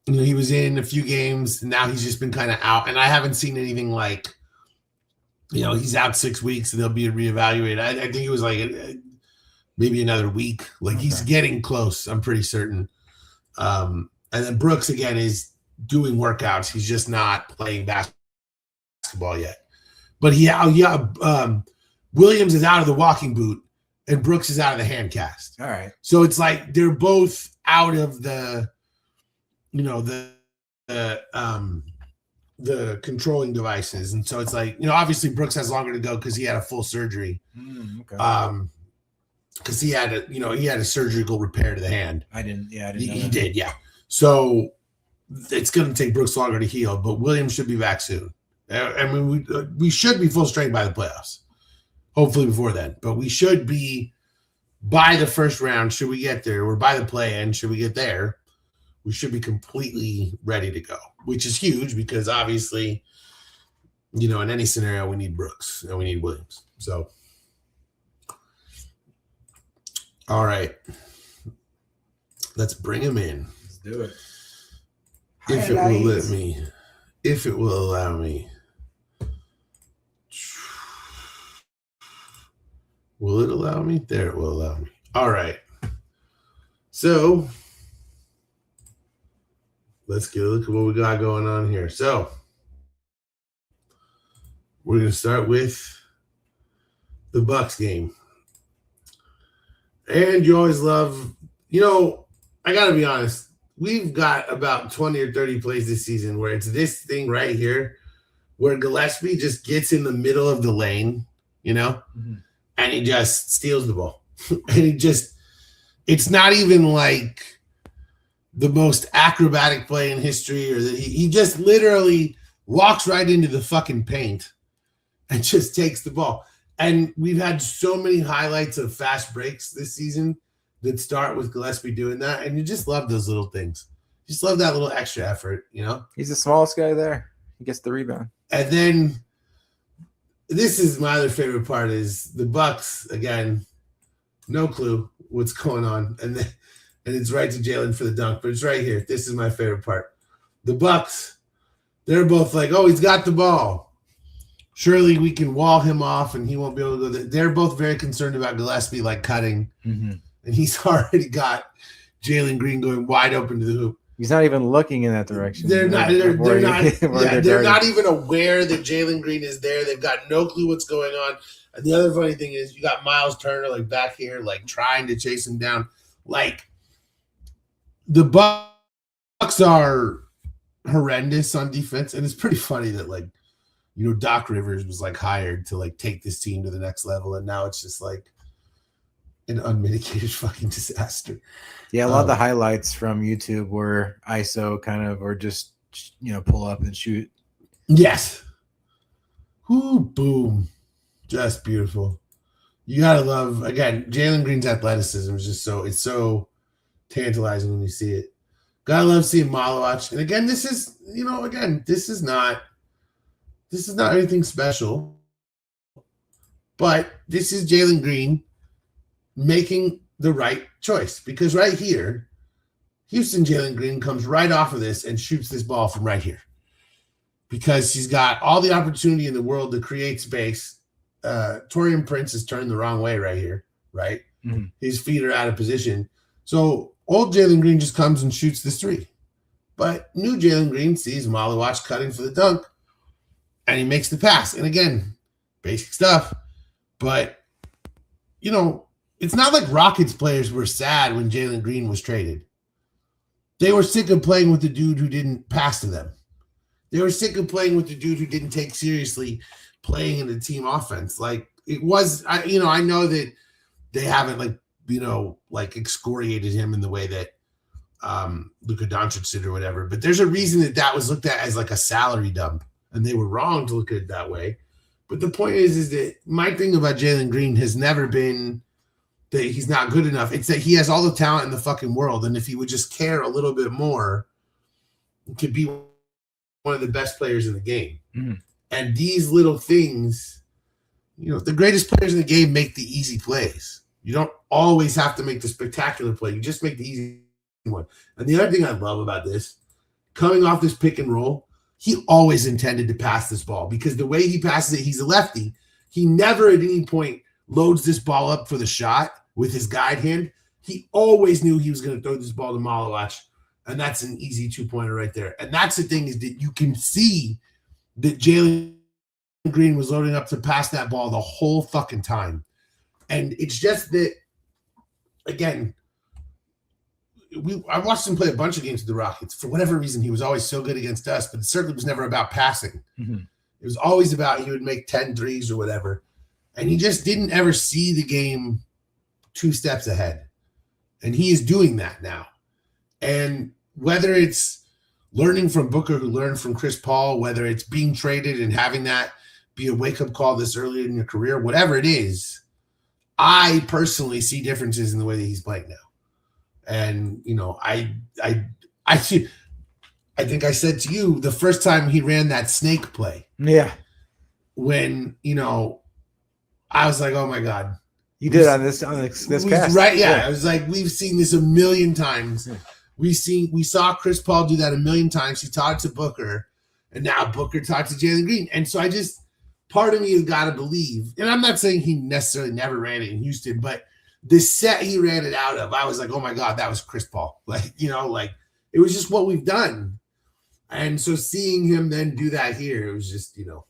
he was in a few games, and now he's just been kind of out, and I haven't seen anything like, he's out 6 weeks and they'll be reevaluated. I think it was like maybe another week. Like, he's getting close, I'm pretty certain. And then Brooks again is doing workouts. He's just not playing basketball yet. But Williams is out of the walking boot and Brooks is out of the hand cast. All right. So it's like they're both out of the controlling devices. And so it's like, obviously Brooks has longer to go because he had a full surgery. Okay. Because he had a surgical repair to the hand. I didn't know He that. did, yeah. So it's going to take Brooks longer to heal, but Williams should be back soon. I mean, we should be full strength by the playoffs, hopefully before then. But we should be by the first round, should we get there, or by the play-in, should we get there, we should be completely ready to go, which is huge because obviously, in any scenario, we need Brooks and we need Williams. So, all right, let's bring him in. Let's do it. If it will let me. If it will allow me. Will it allow me? There, it will allow me. All right. So, let's get a look at what we got going on here. So, we're going to start with the Bucks game. And you always love, I got to be honest. We've got about 20 or 30 plays this season where it's this thing right here where Gillespie just gets in the middle of the lane, and he just steals the ball. And it's not even like the most acrobatic play in history, or that he just literally walks right into the fucking paint and just takes the ball. And we've had so many highlights of fast breaks this season that start with Gillespie doing that, and you just love those little things. Just love that little extra effort, you know? He's the smallest guy there. He gets the rebound. And then this is my other favorite part is the Bucks, again, no clue what's going on. And it's right to Jalen for the dunk, but it's right here. This is my favorite part. The Bucks, they're both like, oh, he's got the ball. Surely we can wall him off and he won't be able to go there. They're both very concerned about Gillespie like cutting. Mm-hmm. And he's already got Jalen Green going wide open to the hoop. He's not even looking in that direction. They're not even aware that Jalen Green is there. They've got no clue what's going on. And the other funny thing is you got Miles Turner like back here, like trying to chase him down. Like the Bucks are horrendous on defense. And it's pretty funny that like, you know, Doc Rivers was like hired to like take this team to the next level. And now it's just like an unmitigated fucking disaster. Yeah, a lot of the highlights from YouTube were ISO kind of, or just, you know, pull up and shoot. Yes. Ooh, boom. Just beautiful. You gotta love, again, Jalen Green's athleticism is just it's so tantalizing when you see it. Gotta love seeing Malawach. And again, this is not anything special. But this is Jalen Green making the right choice, because right here, Houston Jalen Green comes right off of this and shoots this ball from right here because he's got all the opportunity in the world to create space. Taurean Prince is turned the wrong way right here, right? Mm-hmm. His feet are out of position. So old Jalen Green just comes and shoots this three. But new Jalen Green sees Malawach cutting for the dunk, and he makes the pass. And again, basic stuff. But, you know, it's not like Rockets players were sad when Jalen Green was traded. They were sick of playing with the dude who didn't pass to them. They were sick of playing with the dude who didn't take seriously playing in the team offense. Like it was, I know that they haven't excoriated him in the way that Luka Doncic did or whatever. But there's a reason that was looked at as like a salary dump, and they were wrong to look at it that way. But the point is that my thing about Jalen Green has never been that he's not good enough. It's that he has all the talent in the fucking world. And if he would just care a little bit more, he could be one of the best players in the game. Mm-hmm. And these little things, you know, the greatest players in the game make the easy plays. You don't always have to make the spectacular play. You just make the easy one. And the other thing I love about this, coming off this pick and roll, he always intended to pass this ball because the way he passes it, he's a lefty. He never at any point loads this ball up for the shot with his guide hand. He always knew he was going to throw this ball to Malawach, and that's an easy two-pointer right there. And that's the thing is that you can see that Jalen Green was loading up to pass that ball the whole fucking time. And it's just that, again, I watched him play a bunch of games with the Rockets. For whatever reason, he was always so good against us, but it certainly was never about passing. Mm-hmm. It was always about he would make 10 threes or whatever. And he just didn't ever see the game 2 steps ahead. And he is doing that now. And whether it's learning from Booker, who learned from Chris Paul, whether it's being traded and having that be a wake-up call this early in your career, whatever it is, I personally see differences in the way that he's playing now. And, you know, I think I said to you the first time he ran that snake play. Yeah. When, you know, I was like, oh my God. You did on this cast. Right. Yeah. I was like, we've seen this a million times. Yeah. We saw Chris Paul do that a million times. He taught it to Booker, and now Booker taught to Jalen Green. And so part of me has got to believe, and I'm not saying he necessarily never ran it in Houston, but the set he ran it out of, I was like, oh my God, that was Chris Paul. Like, you know, like it was just what we've done. And so seeing him then do that here, it was just, you know,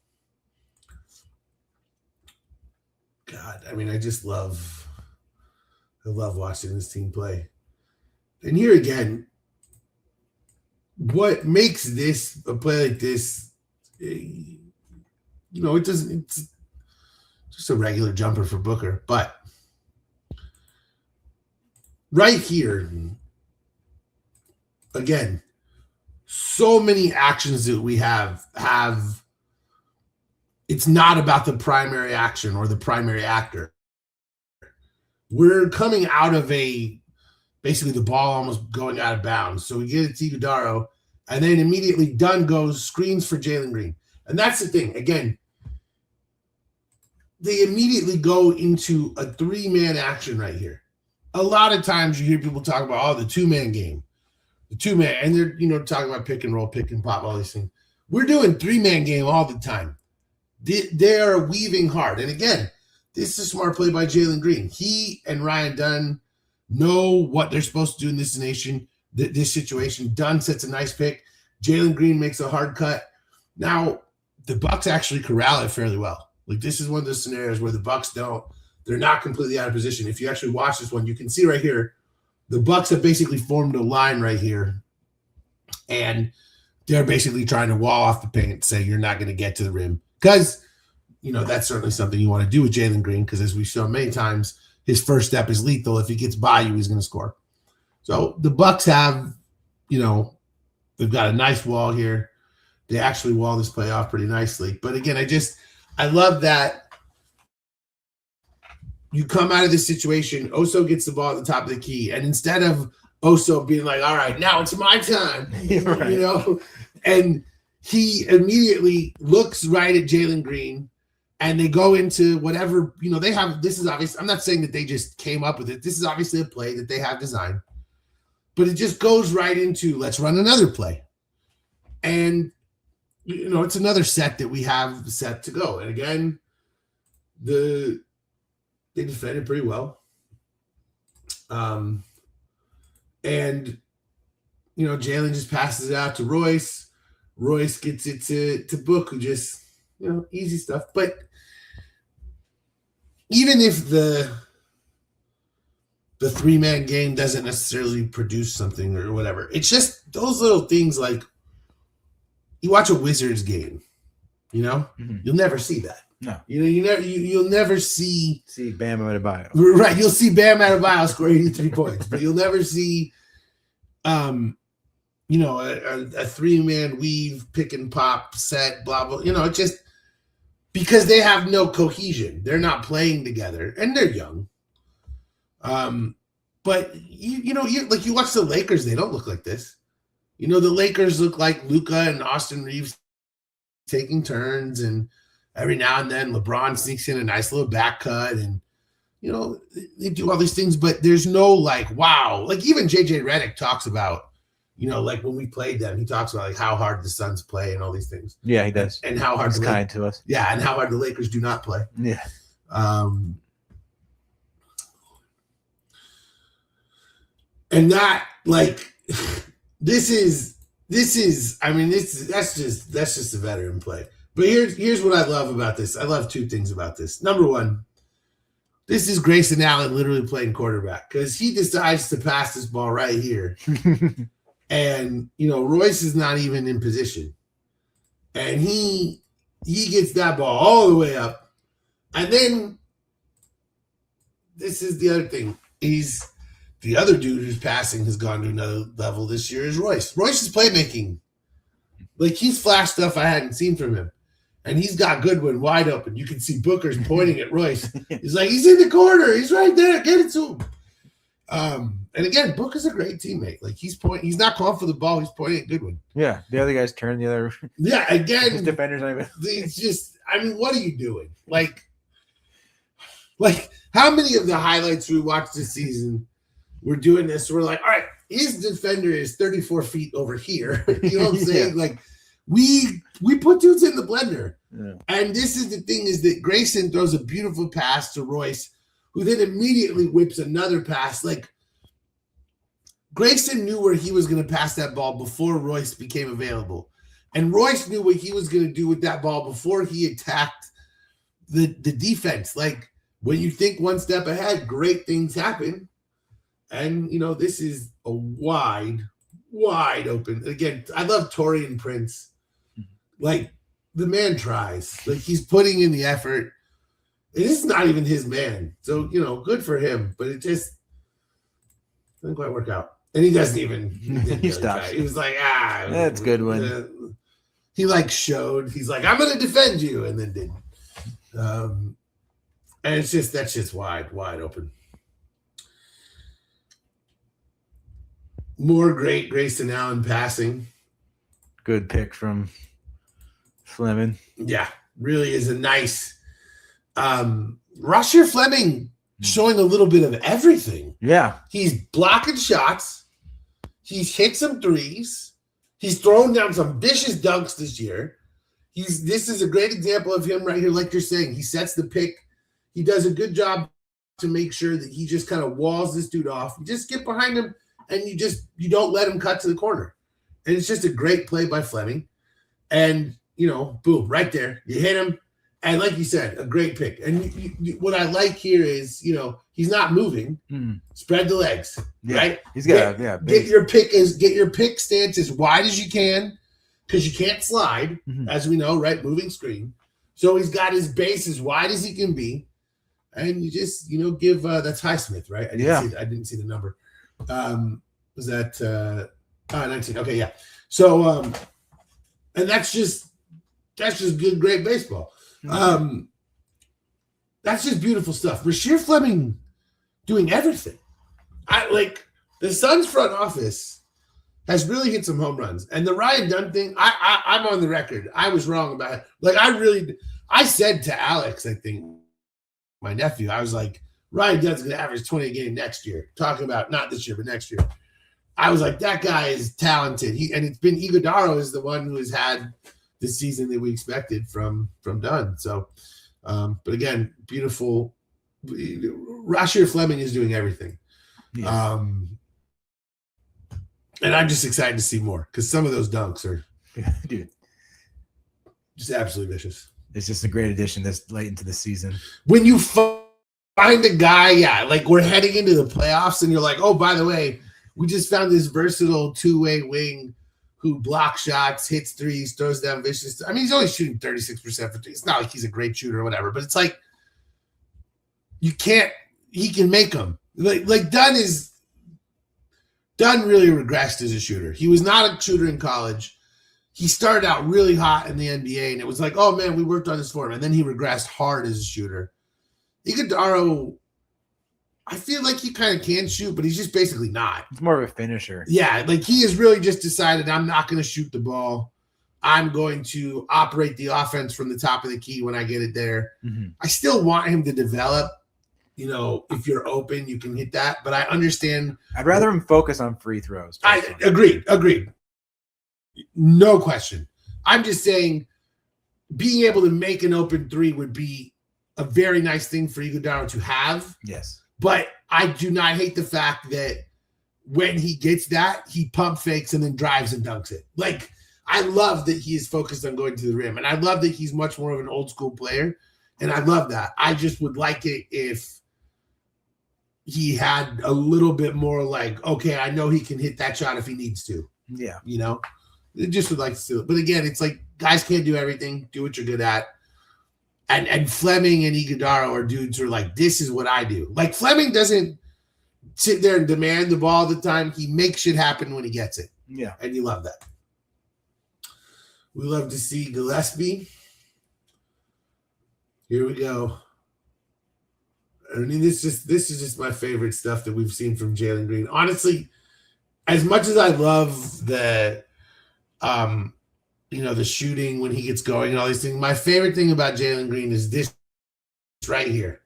God, I mean, I love watching this team play. And here again, what makes this a play like this, you know, it's just a regular jumper for Booker. But right here, again, so many actions that we have it's not about the primary action or the primary actor. We're coming out of basically the ball almost going out of bounds. So we get it to Iguodaro, and then immediately Dunn goes screens for Jalen Green. And that's the thing. Again, they immediately go into a 3-man action right here. A lot of times you hear people talk about, the 2-man game. The 2-man, and they're talking about pick and roll, pick and pop, all these things. We're doing 3-man game all the time. They are weaving hard. And again, this is a smart play by Jalen Green. He and Ryan Dunn know what they're supposed to do in this situation. Dunn sets a nice pick. Jalen Green makes a hard cut. Now, the Bucks actually corral it fairly well. Like, this is one of those scenarios where the Bucks they're not completely out of position. If you actually watch this one, you can see right here, the Bucks have basically formed a line right here, and they're basically trying to wall off the paint, say you're not going to get to the rim. Because, that's certainly something you want to do with Jalen Green, because as we've shown many times, his first step is lethal. If he gets by you, he's going to score. So the Bucks have, they've got a nice wall here. They actually wall this play off pretty nicely. But again, I love that you come out of this situation, Oso gets the ball at the top of the key, and instead of Oso being like, all right, now it's my time, Right. And he immediately looks right at Jalen Green, and they go into whatever, they have. This is obvious. I'm not saying that they just came up with it. This is obviously a play that they have designed, but it just goes right into, let's run another play. And, it's another set that we have set to go. And again, they defended pretty well. And, Jalen just passes it out to Royce. Royce gets it to Book, who just, easy stuff. But even if the 3-man game doesn't necessarily produce something or whatever, it's just those little things. Like, you watch a Wizards game, Mm-hmm. you'll never see that. No. You'll never see Bam Adebayo. Right, you'll see Bam Adebayo score 83 points, but you'll never see a 3-man weave, pick and pop set, blah blah. It's just because they have no cohesion. They're not playing together, and they're young. But you watch the Lakers, they don't look like this. The Lakers look like Luka and Austin Reeves taking turns, and every now and then LeBron sneaks in a nice little back cut, and they do all these things, but there's no wow. Like, even JJ Redick talks about, when we played them, he talks about how hard the Suns play and all these things. Yeah, he does. And how hard he's kind to us. Yeah, and how hard the Lakers do not play. Yeah. And that, that's just a veteran play. But here's what I love about this. I love 2 things about this. Number one, this is Grayson Allen literally playing quarterback, because he decides to pass this ball right here. And, Royce is not even in position. And he gets that ball all the way up. And then this is the other thing. The other dude who's passing has gone to another level this year is Royce. Royce's playmaking. He's flashed stuff I hadn't seen from him. And he's got Goodwin wide open. You can see Booker's pointing at Royce. He's like, he's in the corner. He's right there. Get it to him. And again, Booker's a great teammate. He's not calling for the ball. He's pointing at Goodwin. Yeah. The other guy's turning the other. Yeah. Again, his defenders not even. It's just, what are you doing? How many of the highlights we watched this season, we're doing this, we're like, all right, his defender is 34 feet over here. You know what I'm saying? Yeah. We put dudes in the blender. Yeah. And this is the thing, is that Grayson throws a beautiful pass to Royce, who then immediately whips another pass. Grayson knew where he was going to pass that ball before Royce became available. And Royce knew what he was going to do with that ball before he attacked the defense. When you think one step ahead, great things happen. And, this is a wide open. Again, I love Taurean Prince. The man tries. He's putting in the effort. It is not even his man. So, good for him. But it just didn't quite work out. And he doesn't even. He stops. He was like, That's a good one. He like showed. He's like, I'm going to defend you, and then didn't. And that's just wide open. More great Grayson Allen passing. Good pick from Fleming. Yeah, really is a nice. Rasheer Fleming showing a little bit of everything. Yeah. He's blocking shots. He's hit some threes. He's thrown down some vicious dunks this year. This is a great example of him right here, like you're saying. He sets the pick. He does a good job to make sure that he just kind of walls this dude off. You just get behind him, and you don't let him cut to the corner. And it's just a great play by Fleming. And, boom, right there. You hit him. And like you said, a great pick. And what I like here is, he's not moving. Spread the legs, right? He's got get your pick stance as wide as you can, because you can't slide, as we know, right? Moving screen. So he's got his base as wide as he can be, and you just give that's Highsmith, right? I didn't see the number. Was that 19? Okay, yeah. So and that's just good, great baseball. That's just beautiful stuff. Rasheer Fleming doing everything. The Suns front office has really hit some home runs. And the Ryan Dunn thing, I'm on the record. I was wrong about it. I said to Alex, I think, my nephew, I was like, Ryan Dunn's going to average 20 a game next year. Talking about not this year, but next year. I was like, that guy is talented. And it's been Iguodala is the one who has had the season that we expected from Dunn. So, but again, beautiful. Rasheer Fleming is doing everything. Yeah. And I'm just excited to see more, because some of those dunks are dude, just absolutely vicious. It's just a great addition this late into the season. When you find a guy, we're heading into the playoffs, and you're like, oh, by the way, we just found this versatile two-way wing who blocks shots, hits threes, throws down vicious. I mean, he's only shooting 36% for threes. It's not like he's a great shooter or whatever, but it's like he can make them. Like Dunn really regressed as a shooter. He was not a shooter in college. He started out really hot in the NBA, and it was like, oh, man, we worked on this for him. And then he regressed hard as a shooter. Iguodala, I feel like he kind of can shoot, but he's just basically not. He's more of a finisher. Yeah, he has really just decided, I'm not going to shoot the ball. I'm going to operate the offense from the top of the key when I get it there. I still want him to develop. If you're open, you can hit that. But I understand. I'd rather him focus on free throws. Agreed. No question. I'm just saying being able to make an open three would be a very nice thing for Iguodala to have. Yes. But I do not hate the fact that when he gets that, he pump fakes and then drives and dunks it. I love that he is focused on going to the rim. And I love that he's much more of an old school player. And I love that. I just would like it if he had a little bit more okay, I know he can hit that shot if he needs to. Yeah. Just would like to see it. But again, it's like guys can't do everything. Do what you're good at. And Fleming and Iguodala are dudes who are like, this is what I do. Fleming doesn't sit there and demand the ball all the time. He makes shit happen when he gets it. Yeah. And you love that. We love to see Gillespie. Here we go. I mean, this is just my favorite stuff that we've seen from Jalen Green. Honestly, as much as I love the the shooting when he gets going and all these things, my favorite thing about Jalen Green is this right here.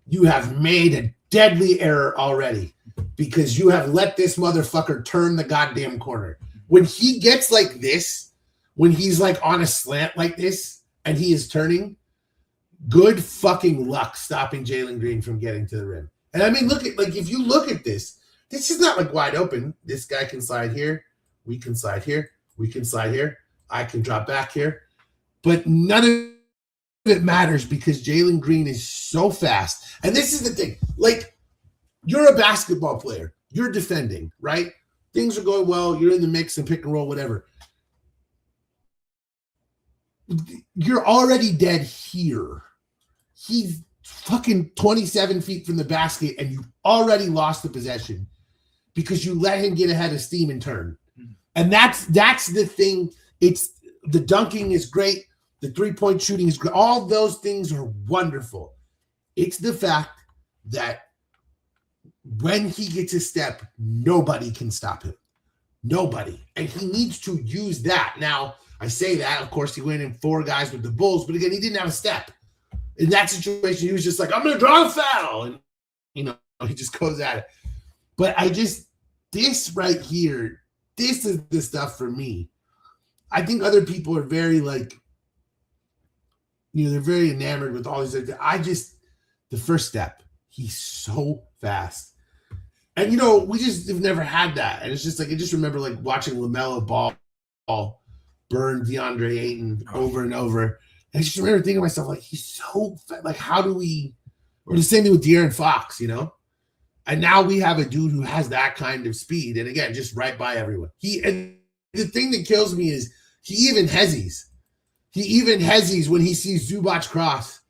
You have made a deadly error already because you have let this motherfucker turn the goddamn corner. When he gets like this, when he's on a slant like this and he is turning, good fucking luck stopping Jalen Green from getting to the rim. And I mean, if you look at this is not wide open. This guy can slide here. We can slide here. We can slide here. I can drop back here. But none of it matters because Jalen Green is so fast. And this is the thing. You're a basketball player. You're defending, right? Things are going well. You're in the mix and pick and roll, whatever. You're already dead here. He's fucking 27 feet from the basket and you've already lost the possession. because you let him get ahead of steam and turn. And that's the thing. It's the dunking is great. The 3-point shooting is great. All those things are wonderful. It's the fact that when he gets a step, nobody can stop him. Nobody. And he needs to use that. Now, I say that, of course, he went in 4 guys with the Bulls, but again, he didn't have a step. In that situation, he was just like, I'm going to draw a foul. And, he just goes at it. But this right here, this is the stuff for me. I think other people are very they're very enamored with all these. The first step, he's so fast. And, we just have never had that. And it's just I just remember watching LaMelo Ball burn DeAndre Ayton over and over. And I just remember thinking to myself, he's so fast. How do we, or the same thing with De'Aaron Fox, And now we have a dude who has that kind of speed. And again, just right by everyone. And the thing that kills me is he even hesitates. He even hesitates when he sees Zubac cross.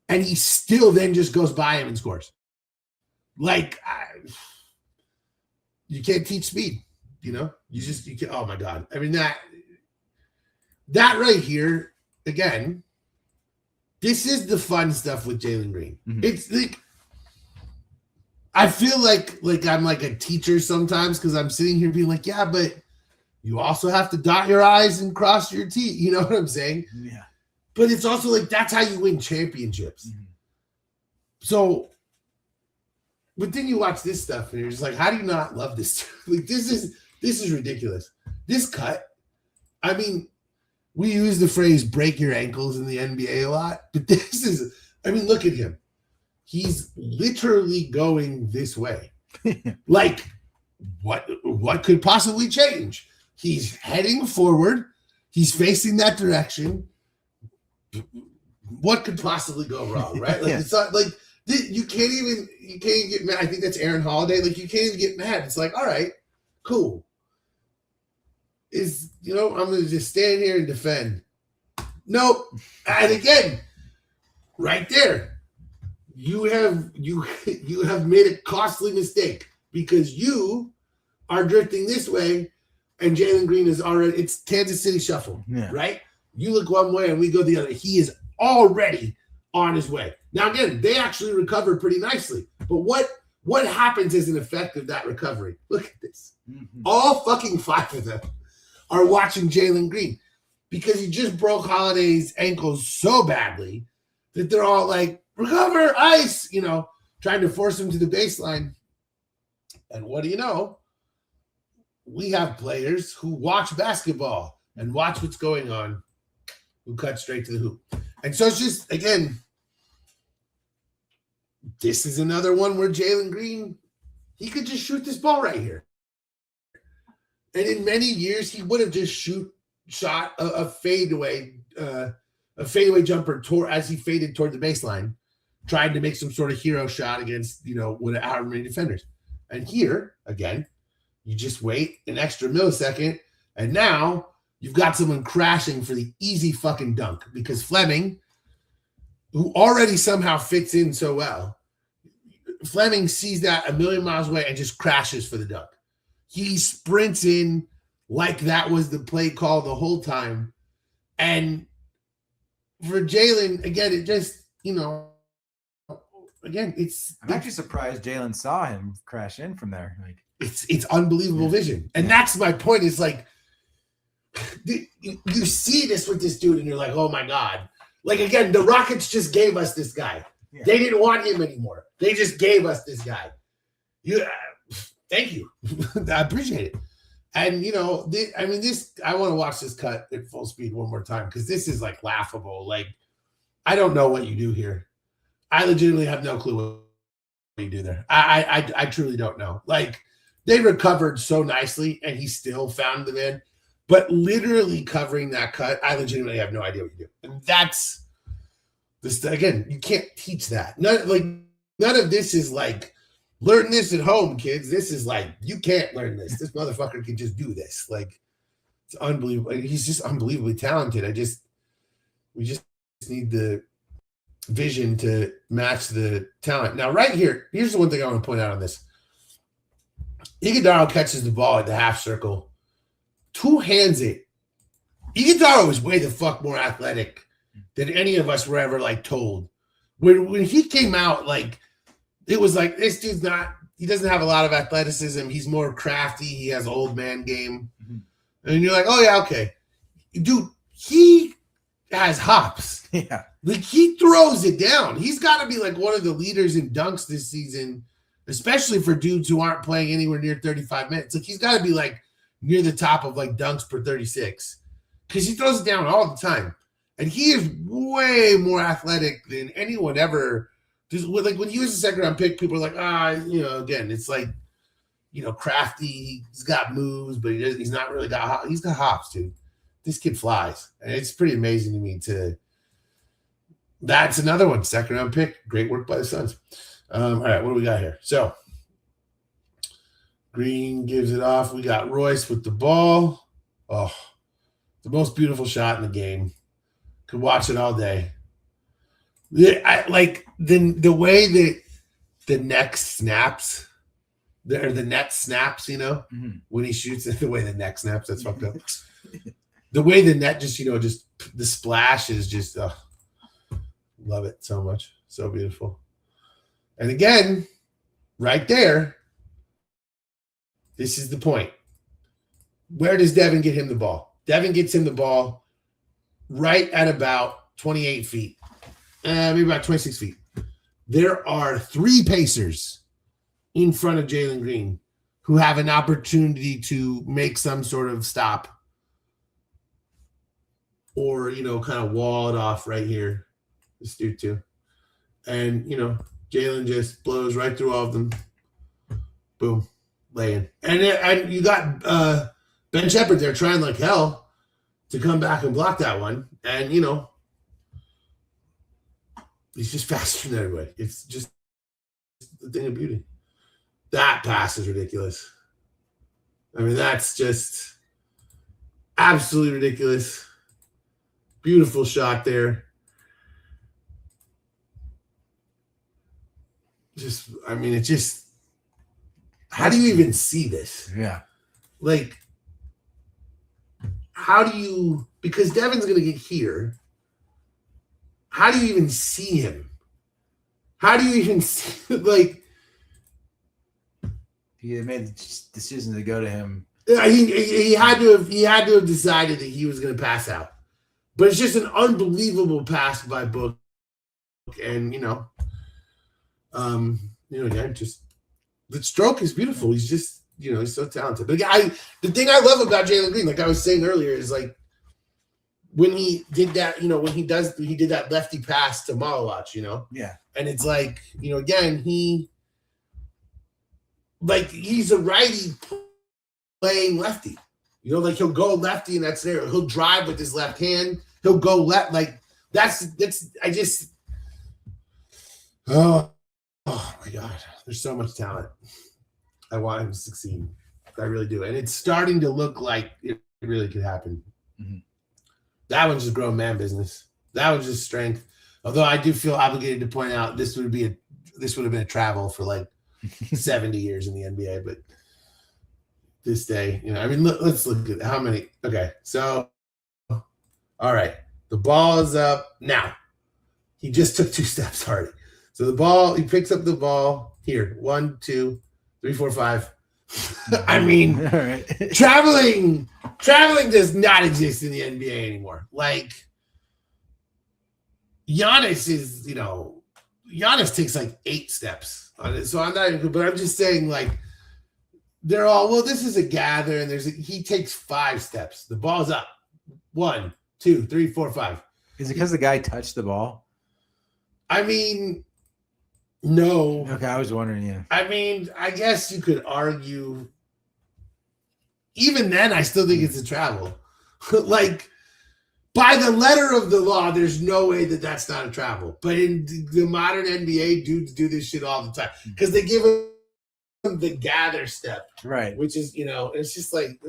And he still then just goes by him and scores. You can't teach speed, you can't. Oh my God. I mean, that right here, again, this is the fun stuff with Jalen Green. Mm-hmm. It's I feel like I'm like a teacher sometimes because I'm sitting here being yeah, but you also have to dot your I's and cross your T's. You know what I'm saying? Yeah. But it's also that's how you win championships. Mm-hmm. So, but then you watch this stuff and you're just how do you not love this? This is ridiculous. This cut, I mean, we use the phrase break your ankles in the NBA a lot, but look at him. He's literally going this way. What could possibly change? He's heading forward. He's facing that direction. What could possibly go wrong, right? It's not you can't even get mad. I think that's Aaron Holiday. You can't even get mad. It's all right, cool. I'm going to just stand here and defend. Nope. And again, right there, you have made a costly mistake because you are drifting this way and Jalen Green is already, it's Kansas City shuffle, right? You look one way and we go the other. He is already on his way. Now, again, they actually recovered pretty nicely. But what happens as an effect of that recovery? Look at this. Mm-hmm. All fucking 5 of them are watching Jalen Green because he just broke Holiday's ankles so badly that they're all recover, ice, trying to force him to the baseline. And what do you know? We have players who watch basketball and watch what's going on, who cut straight to the hoop. And so it's just, again, this is another one where Jalen Green, he could just shoot this ball right here. And in many years, he would have just shot a fadeaway jumper as he faded toward the baseline, trying to make some sort of hero shot against, however many defenders. And here, again, you just wait an extra millisecond, and now you've got someone crashing for the easy fucking dunk because Fleming, who already somehow fits in so well, Fleming sees that a million miles away and just crashes for the dunk. He sprints in like that was the play call the whole time. And for Jalen, again, it just, again, I'm actually surprised Jalen saw him crash in from there. It's unbelievable vision. And that's my point. It's you see this with this dude and you're oh my God. Again, the Rockets just gave us this guy. Yeah. They didn't want him anymore. They just gave us this guy. Thank you. I appreciate it. And, I want to watch this cut at full speed one more time because this is laughable. I don't know what you do here. I legitimately have no clue what you do there. I truly don't know. They recovered so nicely and he still found the man. But literally covering that cut, I legitimately have no idea what you do. And that's this again, you can't teach that. None of this is learn this at home, kids. This is you can't learn this. This motherfucker can just do this. It's unbelievable. He's just unbelievably talented. We just need the vision to match the talent. Now, right here, here's the one thing I want to point out on this. Iguodala catches the ball at the half circle, two hands it. Iguodala was way the fuck more athletic than any of us were ever like told. When he came out, like it was like this dude's not. He doesn't have a lot of athleticism. He's more crafty. He has old man game, and you're like, oh yeah, okay, dude. He has hops. Yeah, like he throws it down. He's got to be like one of the leaders in dunks this season, especially for dudes who aren't playing anywhere near 35 minutes. Like he's got to be like near the top of like dunks per 36 because he throws it down all the time. And he is way more athletic than anyone ever. Just like when he was a second round pick, people are like, again, it's like, crafty. He's got moves, but he's not really got. He's got hops, dude. This kid flies, and it's pretty amazing to me. That's another one, second round pick. Great work by the Suns. All right, what do we got here? So Green gives it off. We got Royce with the ball. Oh, the most beautiful shot in the game. Could watch it all day. I like the way that the neck snaps, or the net snaps, when he shoots it, the way the neck snaps, that's fucked up. The way the net just the splash is just, love it so much. So beautiful. And again, right there, this is the point. Where does Devin get him the ball? Devin gets him the ball right at about 28 feet, maybe about 26 feet. There are three Pacers in front of Jalen Green who have an opportunity to make some sort of stop or, kind of wall it off right here. This dude too. And, Jalen just blows right through all of them. Boom. Laying. And you got Ben Shepherd there trying like hell to come back and block that one. And, he's just faster than everybody. It's just the thing of beauty. That pass is ridiculous. I mean, that's just absolutely ridiculous. Beautiful shot there. How do you even see this? Yeah. Like, how do you, because Devin's going to get here. How do you even see him? How do you even see, like, he had made the decision to go to him. He had to have decided that he was going to pass out. But it's just an unbelievable pass by Book. And, again, just the stroke is beautiful. He's just, he's so talented. But the thing I love about Jalen Green, like I was saying earlier, is like when he did that, when he did that lefty pass to Malawach, Yeah. And it's like, again, he's a righty playing lefty. Like he'll go lefty in that scenario. He'll drive with his left hand. He'll go left. Like oh my God. There's so much talent. I want him to succeed. I really do. And it's starting to look like it really could happen. Mm-hmm. That one's just grown man business. That one's just strength. Although I do feel obligated to point out this would have been a travel for like 70 years in the NBA, but this day, let's look at how many. Okay, so all right, the ball is up now. He just took 2 steps already. So he picks up the ball here. 1, 2, 3, 4, 5. I mean, all right. traveling does not exist in the NBA anymore. Like Giannis is, Giannis takes like 8 steps on it. So I'm not even, but I'm just saying, like, they're all, well, this is a gather, and he takes 5 steps. The ball's up. 1, 2, 3, 4, 5. Is it because the guy touched the ball? I mean, no. Okay, I was wondering, yeah. I mean, I guess you could argue. Even then, I still think it's a travel. Like, by the letter of the law, there's no way that that's not a travel. But in the modern NBA, dudes do this shit all the time because they give them the gather step, right? Which is, it's just like,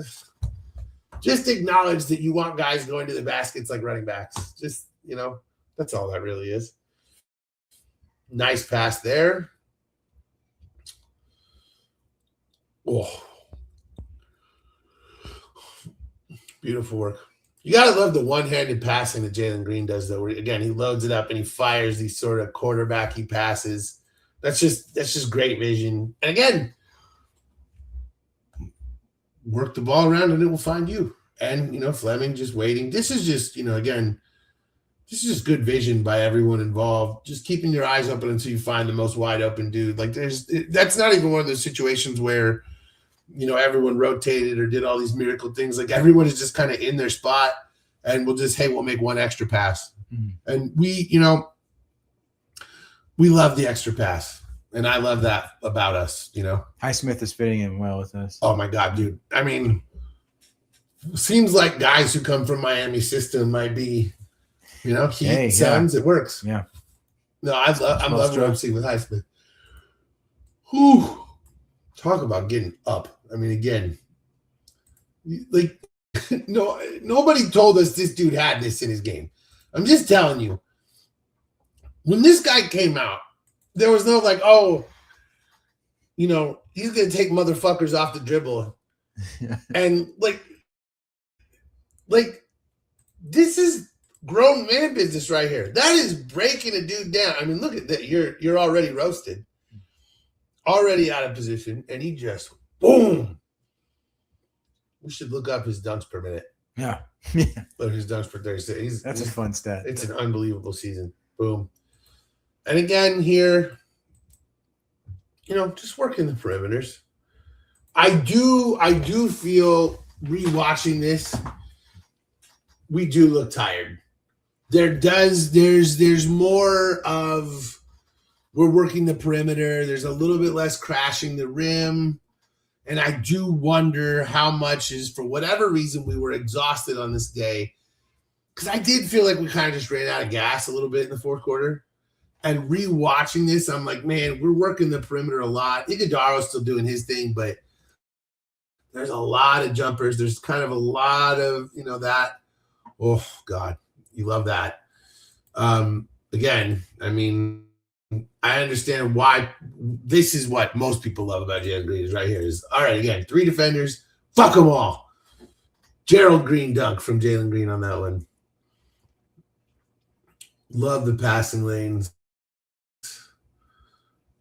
just acknowledge that you want guys going to the baskets like running backs. Just, that's all that really is. Nice pass there. Oh, beautiful work. You gotta love the one-handed passing that Jalen Green does, though. Where, again, he loads it up and he fires these sort of quarterbacky passes. That's just great vision. And again, work the ball around and it will find you. And Fleming just waiting. This is just again, this is just good vision by everyone involved. Just keeping your eyes open until you find the most wide open dude. Like that's not even one of those situations where everyone rotated or did all these miracle things. Like everyone is just kind of in their spot and we'll make one extra pass. Mm-hmm. And we love the extra pass. And I love that about us, Highsmith is fitting in well with us. Oh my God, dude. I mean, seems like guys who come from Miami system might be, Heat, Suns, it works. Yeah. No, I'm loving what I'm seeing with Highsmith. Whew. Talk about getting up. I mean, again, like nobody told us this dude had this in his game. I'm just telling you, when this guy came out, there was no like, oh, he's gonna take motherfuckers off the dribble, and like this is grown man business right here. That is breaking a dude down. I mean, look at that. You're already roasted, already out of position, and he just boom. We should look up his dunks per minute. Yeah. Look, his dunks per 36. That's a fun stat. It's an unbelievable season. Boom. And again here, just working the perimeters. I do feel rewatching this, we do look tired. There's more of we're working the perimeter. There's a little bit less crashing the rim. And I do wonder how much is, for whatever reason, we were exhausted on this day. Because I did feel like we kind of just ran out of gas a little bit in the fourth quarter. And rewatching this, I'm like, man, we're working the perimeter a lot. Iguodala's still doing his thing, but there's a lot of jumpers. There's kind of a lot of, that. Oh, God, you love that. Again, I mean, I understand why this is what most people love about Jalen Green is right here is, all right, again, 3 defenders, fuck them all. Gerald Green dunk from Jalen Green on that one. Love the passing lanes.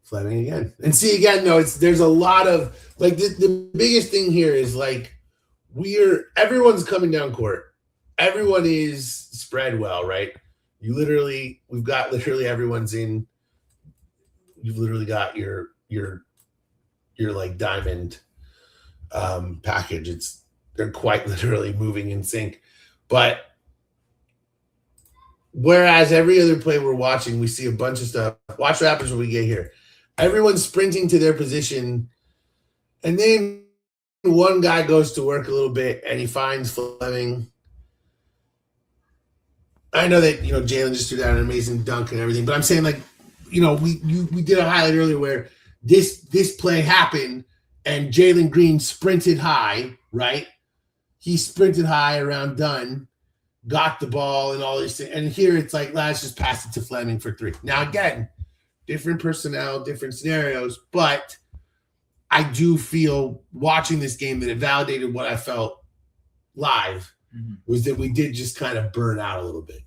Fleming again. And see, again, no, there's a lot of, like, the biggest thing here is, like, everyone's coming down court. Everyone is spread well, right? We've got everyone's in. You've literally got your like diamond package. They're quite literally moving in sync. But whereas every other play we're watching, we see a bunch of stuff. Watch what happens when we get here. Everyone's sprinting to their position, and then one guy goes to work a little bit and he finds Fleming. I know that Jalen just threw down an amazing dunk and everything, but I'm saying, like, we did a highlight earlier where this play happened and Jalen Green sprinted high, right? He sprinted high around Dunn, got the ball and all this thing. And here it's like, let's just pass it to Fleming for 3. Now, again, different personnel, different scenarios, but I do feel watching this game that it validated what I felt live was that we did just kind of burn out a little bit,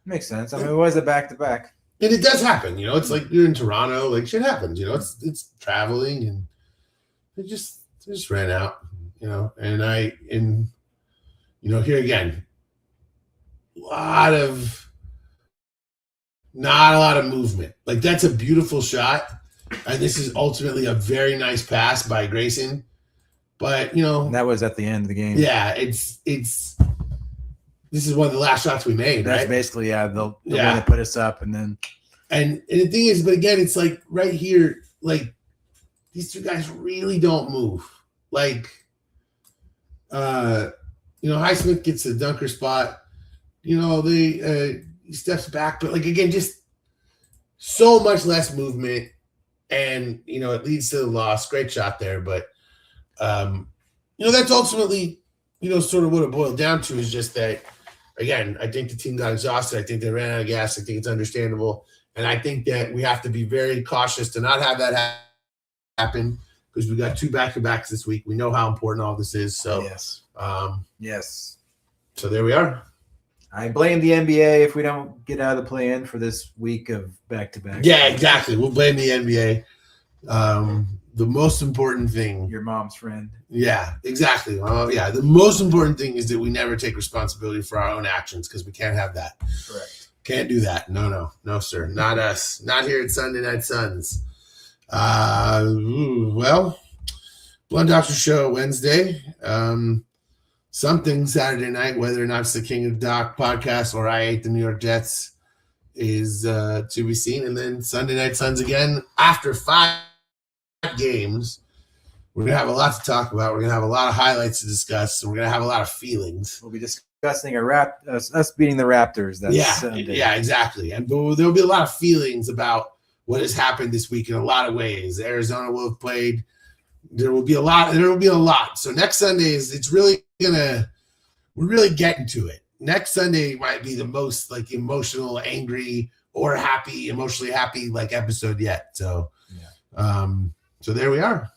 Makes sense. I mean, it was a back-to-back. And it does happen, it's like you're in Toronto, like shit happens, it's traveling, and it just ran out, and here again, not a lot of movement. Like, that's a beautiful shot, and this is ultimately a very nice pass by Grayson, but and that was at the end of the game. Yeah, this is one of the last shots we made, That's right? basically, the one that put us up, and then. And the thing is, but again, it's like right here, like these 2 guys really don't move. Like, Highsmith gets the dunker spot. He steps back, but like again, just so much less movement, and it leads to the loss. Great shot there, but that's ultimately sort of what it boiled down to is just that. Again, I think the team got exhausted. I think they ran out of gas. I think it's understandable. And I think that we have to be very cautious to not have that happen because we got 2 back-to-backs this week. We know how important all this is. So, yes. So there we are. I blame the NBA if we don't get out of the play-in for this week of back-to-back. Yeah, exactly. We'll blame the NBA. The most important thing. Your mom's friend. Yeah, exactly. The most important thing is that we never take responsibility for our own actions because we can't have that. Correct. Can't do that. No, sir. Not us. Not here at Sunday Night Suns. Well, Blood Doctor Show Wednesday. Something Saturday night, whether or not it's the King of Doc podcast or I Ate the New York Jets, is to be seen. And then Sunday Night Suns again after 5 games. We're going to have a lot to talk about. We're going to have a lot of highlights to discuss. And we're going to have a lot of feelings. We'll be discussing us beating the Raptors. Sunday. Yeah, exactly. And there'll be a lot of feelings about what has happened this week in a lot of ways. Arizona will have played. There will be a lot. So next Sunday we're really getting to it. Next Sunday might be the most like emotional, angry, or happy, emotionally happy like episode yet. So, so there we are.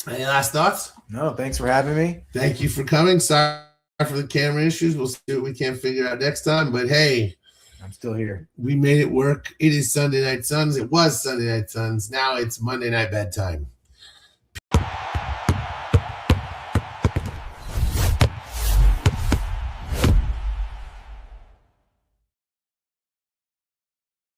Any last thoughts? No, thanks for having me. Thank you for coming. Sorry for the camera issues. We'll see what we can figure out next time. But hey, I'm still here. We made it work. It is Sunday Night Suns. It was Sunday Night Suns. Now it's Monday Night Bedtime.